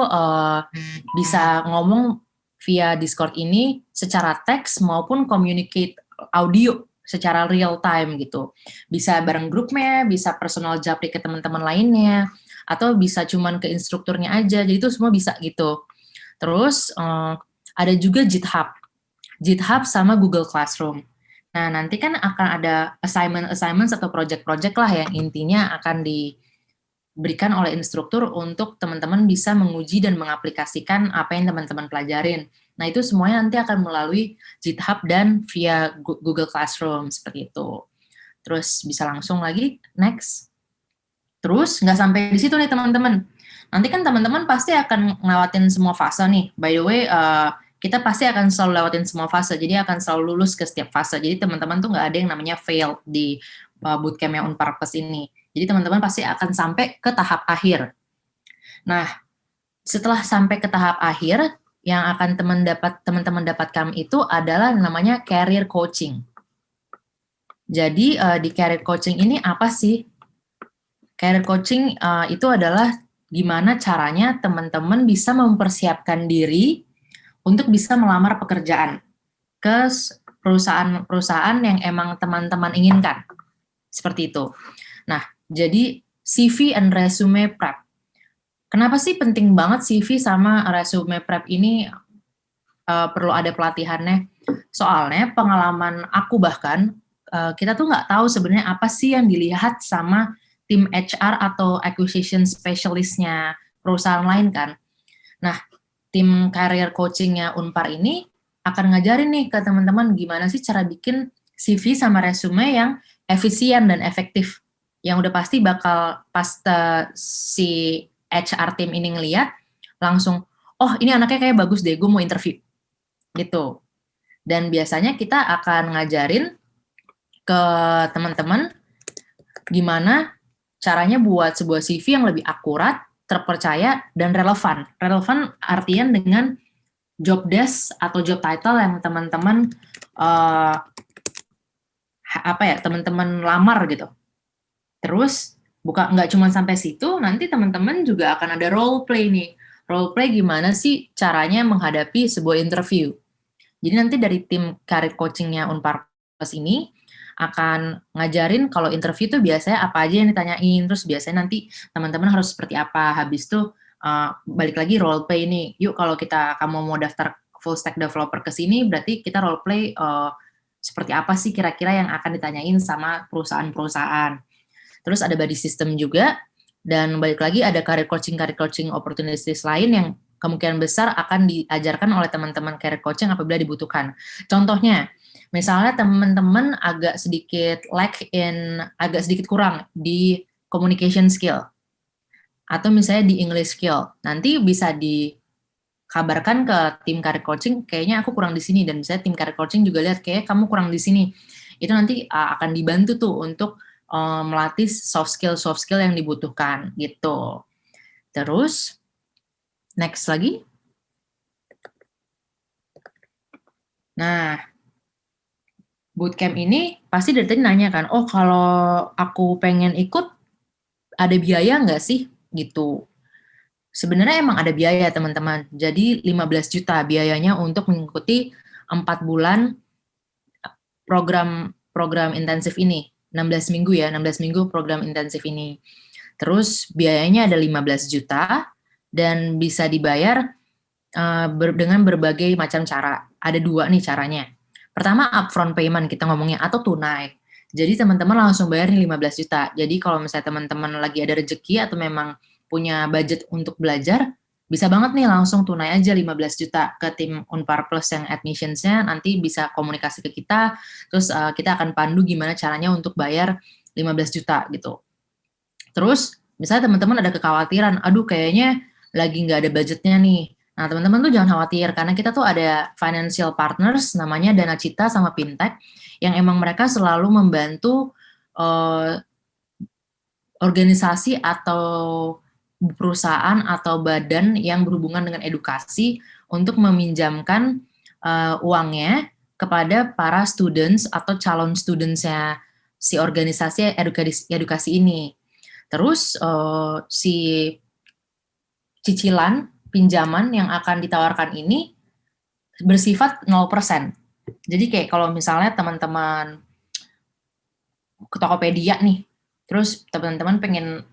bisa ngomong via Discord ini secara teks maupun communicate audio secara real time gitu. Bisa bareng grupnya, bisa personal japri ke teman-teman lainnya, atau bisa cuman ke instrukturnya aja, jadi itu semua bisa gitu. Terus ada juga GitHub sama Google Classroom. Nah nanti kan akan ada assignments atau project-project lah yang intinya akan diberikan oleh instruktur untuk teman-teman bisa menguji dan mengaplikasikan apa yang teman-teman pelajarin. Nah itu semuanya nanti akan melalui GitHub dan via Google Classroom seperti itu. Terus bisa langsung lagi next. Terus nggak sampai di situ nih teman-teman. Nanti kan teman-teman pasti akan ngelewatin semua fase nih. By the way, kita pasti akan selalu lewatin semua fase. Jadi akan selalu lulus ke setiap fase. Jadi teman-teman tuh nggak ada yang namanya fail di bootcamp yang Unpurpose ini. Jadi teman-teman pasti akan sampai ke tahap akhir. Nah, setelah sampai ke tahap akhir, yang akan teman-teman dapatkan itu adalah yang namanya career coaching. Jadi di career coaching ini apa sih? Career coaching itu adalah gimana caranya teman-teman bisa mempersiapkan diri untuk bisa melamar pekerjaan ke perusahaan-perusahaan yang emang teman-teman inginkan. Seperti itu. Nah, jadi CV and resume prep. Kenapa sih penting banget CV sama resume prep ini perlu ada pelatihannya? Soalnya pengalaman aku bahkan, kita tuh nggak tahu sebenarnya apa sih yang dilihat sama tim HR atau acquisition specialist-nya perusahaan lain kan. Nah, tim career coaching-nya Unpar ini akan ngajarin nih ke teman-teman gimana sih cara bikin CV sama resume yang efisien dan efektif. Yang udah pasti bakal pas si HR tim ini ngeliat, langsung, oh ini anaknya kayak bagus deh, gue mau interview. Gitu. Dan biasanya kita akan ngajarin ke teman-teman gimana caranya buat sebuah CV yang lebih akurat, terpercaya, dan relevan. Relevan artian dengan job desk atau job title yang teman-teman teman-teman lamar gitu. Terus nggak cuma sampai situ, nanti teman-teman juga akan ada role play nih. Role play gimana sih caranya menghadapi sebuah interview. Jadi nanti dari tim career coaching-nya Unpurpose ini akan ngajarin kalau interview tuh biasanya apa aja yang ditanyain, terus biasanya nanti teman-teman harus seperti apa. Habis itu balik lagi role play nih. Yuk kalau kamu mau daftar full stack developer ke sini, berarti kita role play seperti apa sih kira-kira yang akan ditanyain sama perusahaan-perusahaan. Terus ada body system juga, dan balik lagi ada career coaching opportunities lain yang kemungkinan besar akan diajarkan oleh teman-teman career coaching apabila dibutuhkan. Contohnya, misalnya teman-teman agak sedikit kurang di communication skill, atau misalnya di English skill, nanti bisa dikabarkan ke tim career coaching, kayaknya aku kurang di sini, dan misalnya tim career coaching juga lihat kayak kamu kurang di sini. Itu nanti akan dibantu tuh untuk melatih soft skill yang dibutuhkan gitu. Terus next lagi. Nah, bootcamp ini pasti dari tadi nanya kan, oh kalau aku pengen ikut ada biaya nggak sih gitu. Sebenarnya emang ada biaya teman-teman. Jadi 15 juta biayanya untuk mengikuti 4 bulan program intensif ini. 16 minggu ya, 16 minggu program intensif ini. Terus biayanya ada 15 juta dan bisa dibayar dengan berbagai macam cara. Ada 2 nih caranya. Pertama upfront payment kita ngomongnya atau tunai. Jadi teman-teman langsung bayar nih 15 juta. Jadi kalau misalnya teman-teman lagi ada rezeki atau memang punya budget untuk belajar, bisa banget nih langsung tunai aja 15 juta ke tim Unpar Plus yang admissionsnya, nanti bisa komunikasi ke kita, terus kita akan pandu gimana caranya untuk bayar 15 juta gitu. Terus misalnya teman-teman ada kekhawatiran, aduh kayaknya lagi nggak ada budgetnya nih. Nah teman-teman tuh jangan khawatir, karena kita tuh ada financial partners, namanya Dana Cita sama Fintech, yang emang mereka selalu membantu organisasi atau perusahaan atau badan yang berhubungan dengan edukasi untuk meminjamkan uangnya kepada para students atau calon studentsnya si organisasi edukasi ini. Terus si cicilan pinjaman yang akan ditawarkan ini bersifat 0%. Jadi kayak kalau misalnya teman-teman ke Tokopedia nih, terus teman-teman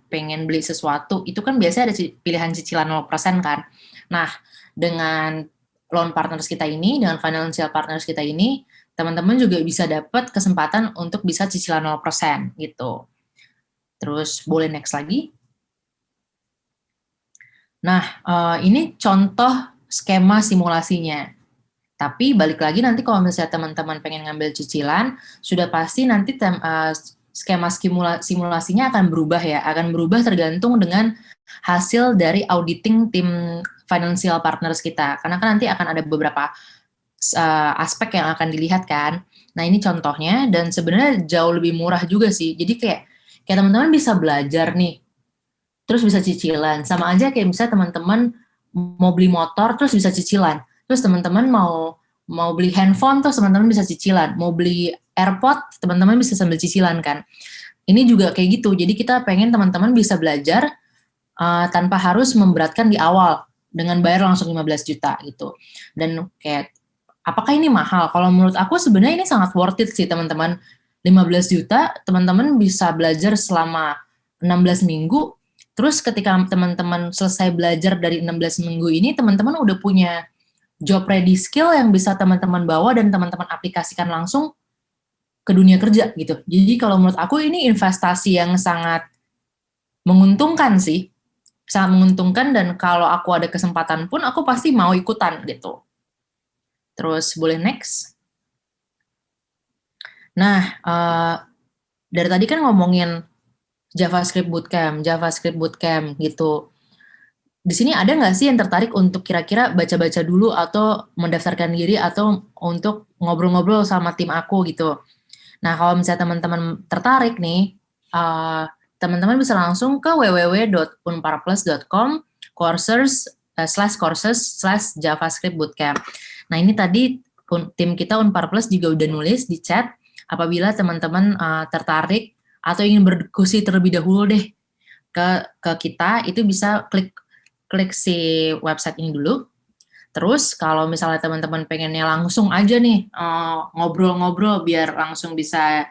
pengen beli sesuatu, itu kan biasanya ada pilihan cicilan 0% kan. Nah, dengan loan partners kita ini, dengan financial partners kita ini, teman-teman juga bisa dapat kesempatan untuk bisa cicilan 0% gitu. Terus boleh next lagi. Nah, ini contoh skema simulasinya. Tapi balik lagi nanti kalau misalnya teman-teman pengen ngambil cicilan, sudah pasti nanti skema simulasinya akan berubah ya, akan berubah tergantung dengan hasil dari auditing tim financial partners kita. Karena kan nanti akan ada beberapa aspek yang akan dilihat kan. Nah ini contohnya, dan sebenarnya jauh lebih murah juga sih. Jadi kayak teman-teman bisa belajar nih, terus bisa cicilan. Sama aja kayak misalnya teman-teman mau beli motor, terus bisa cicilan. Terus teman-teman mau beli handphone, terus teman-teman bisa cicilan. Mau beli AirPod, teman-teman bisa sambil cicilan kan. Ini juga kayak gitu. Jadi kita pengen teman-teman bisa belajar tanpa harus memberatkan di awal dengan bayar langsung 15 juta gitu. Dan kayak apakah ini mahal? Kalau menurut aku sebenarnya ini sangat worth it sih teman-teman. 15 juta, teman-teman bisa belajar selama 16 minggu. Terus ketika teman-teman selesai belajar dari 16 minggu ini, teman-teman udah punya job ready skill yang bisa teman-teman bawa dan teman-teman aplikasikan langsung ke dunia kerja gitu. Jadi kalau menurut aku ini investasi yang sangat menguntungkan sih. Sangat menguntungkan, dan kalau aku ada kesempatan pun aku pasti mau ikutan gitu. Terus boleh next. Nah, dari tadi kan ngomongin JavaScript Bootcamp gitu. Di sini ada nggak sih yang tertarik untuk kira-kira baca-baca dulu atau mendaftarkan diri atau untuk ngobrol-ngobrol sama tim aku gitu. Nah, kalau misalnya teman-teman tertarik nih, teman-teman bisa langsung ke www.unparplus.com courses/JavaScript Bootcamp. Nah, ini tadi tim kita Unpar Plus juga udah nulis di chat, apabila teman-teman tertarik atau ingin berdiskusi terlebih dahulu deh ke kita, itu bisa klik si website ini dulu. Terus kalau misalnya teman-teman pengennya langsung aja nih ngobrol-ngobrol biar langsung bisa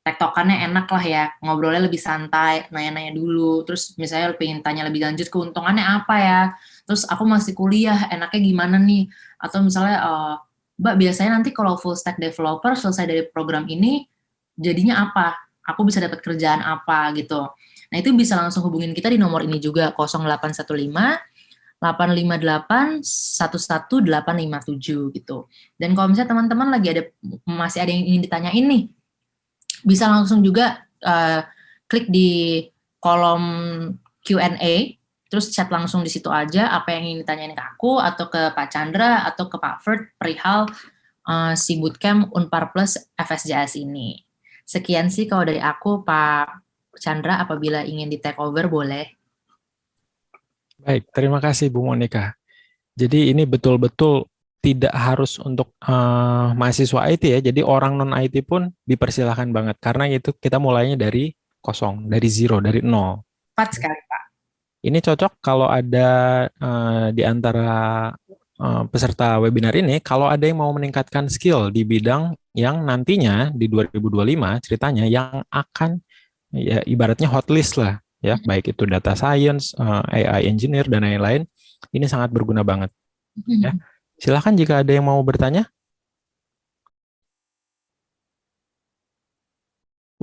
tektokannya enak lah ya, ngobrolnya lebih santai, nanya-nanya dulu, terus misalnya pengen tanya lebih lanjut keuntungannya apa ya, terus aku masih kuliah, enaknya gimana nih, atau misalnya Mbak biasanya nanti kalau full stack developer selesai dari program ini jadinya apa, aku bisa dapat kerjaan apa gitu. Nah itu bisa langsung hubungin kita di nomor ini juga 0815 858-11857 gitu. Dan kalau misalnya teman-teman masih ada yang ingin ditanyain nih, bisa langsung juga klik di kolom Q&A, terus chat langsung di situ aja apa yang ingin ditanyain ke aku atau ke Pak Chandra atau ke Pak Ferd perihal si bootcamp Unpar Plus FSJS ini. Sekian sih kalau dari aku, Pak Chandra, apabila ingin di take over boleh. Baik, terima kasih Bu Monica. Jadi ini betul-betul tidak harus untuk mahasiswa IT ya. Jadi orang non IT pun dipersilahkan banget karena itu kita mulainya dari kosong, dari zero, dari nol. Tepat sekali, Pak. Ini cocok kalau ada di antara peserta webinar ini, kalau ada yang mau meningkatkan skill di bidang yang nantinya di 2025 ceritanya yang akan ya ibaratnya hotlist lah ya, baik itu data science, AI engineer dan lain-lain, ini sangat berguna banget. Ya. Silakan jika ada yang mau bertanya.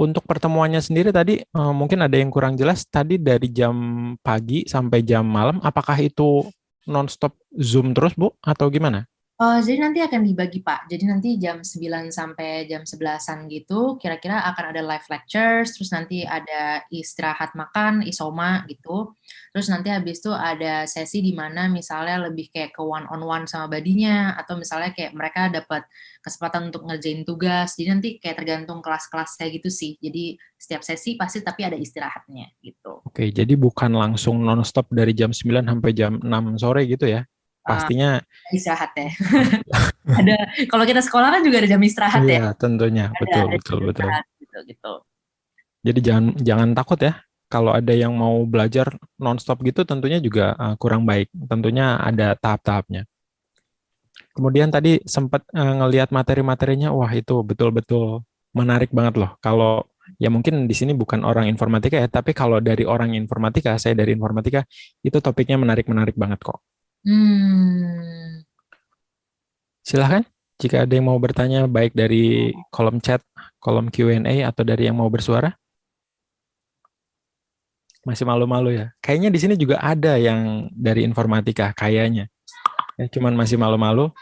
Untuk pertemuannya sendiri tadi mungkin ada yang kurang jelas tadi dari jam pagi sampai jam malam, apakah itu nonstop Zoom terus Bu atau gimana? Jadi nanti akan dibagi, Pak. Jadi nanti jam 9 sampai jam 11-an gitu, kira-kira akan ada live lectures, terus nanti ada istirahat makan, isoma gitu. Terus nanti habis itu ada sesi di mana misalnya lebih kayak ke one-on-one sama badinya, atau misalnya kayak mereka dapat kesempatan untuk ngerjain tugas. Jadi nanti kayak tergantung kelas-kelas kayak gitu sih. Jadi setiap sesi pasti tapi ada istirahatnya gitu. Oke, jadi bukan langsung nonstop dari jam 9 sampai jam 6 sore gitu ya? Pastinya istirahat ya. Ada kalau kita sekolah kan juga ada jam istirahat ya. Iya, tentunya. Betul. Gitu. Jadi jangan takut ya. Kalau ada yang mau belajar nonstop gitu tentunya juga kurang baik. Tentunya ada tahap-tahapnya. Kemudian tadi sempat ngelihat materi-materinya, wah itu betul-betul menarik banget loh. Kalau ya mungkin di sini bukan orang informatika ya, tapi kalau dari orang informatika, saya dari informatika, itu topiknya menarik-menarik banget kok. Silahkan jika ada yang mau bertanya baik dari kolom chat, kolom Q&A atau dari yang mau bersuara. Masih malu-malu ya. Kayaknya di sini juga ada yang dari informatika kayaknya. Ya, cuman masih malu-malu.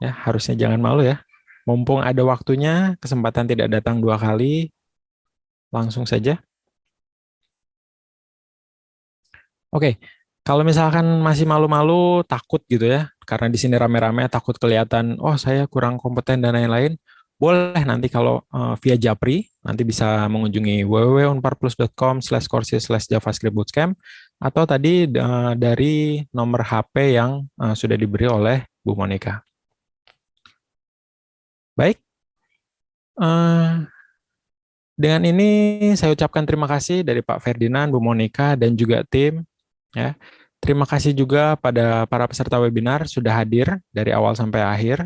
Ya, harusnya jangan malu ya. Mumpung ada waktunya, kesempatan tidak datang 2 kali. Langsung saja. Oke. Kalau misalkan masih malu-malu, takut gitu ya, karena di sini rame-rame, takut kelihatan, oh saya kurang kompeten dan lain-lain, boleh nanti kalau via Japri, nanti bisa mengunjungi www.unparplus.com/courses/javascript bootcamp, atau tadi dari nomor HP yang sudah diberi oleh Bu Monica. Baik, dengan ini saya ucapkan terima kasih dari Pak Ferdinand, Bu Monica, dan juga tim. Ya, terima kasih juga pada para peserta webinar sudah hadir dari awal sampai akhir.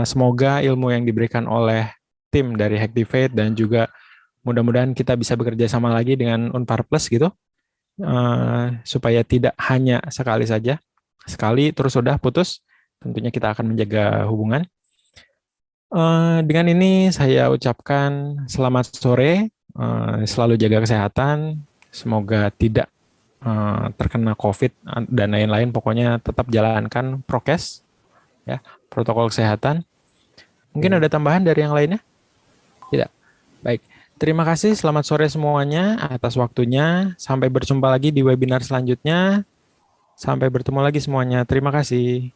Semoga ilmu yang diberikan oleh tim dari Hacktivate dan juga mudah-mudahan kita bisa bekerja sama lagi dengan Unpar Plus gitu, supaya tidak hanya sekali saja, sekali terus sudah putus, tentunya kita akan menjaga hubungan. Dengan ini saya ucapkan selamat sore, selalu jaga kesehatan, semoga tidak terkena COVID dan lain-lain, pokoknya tetap jalankan prokes, ya, protokol kesehatan. Mungkin ada tambahan dari yang lainnya? Tidak. Baik, terima kasih, selamat sore semuanya atas waktunya. Sampai berjumpa lagi di webinar selanjutnya. Sampai bertemu lagi semuanya. Terima kasih.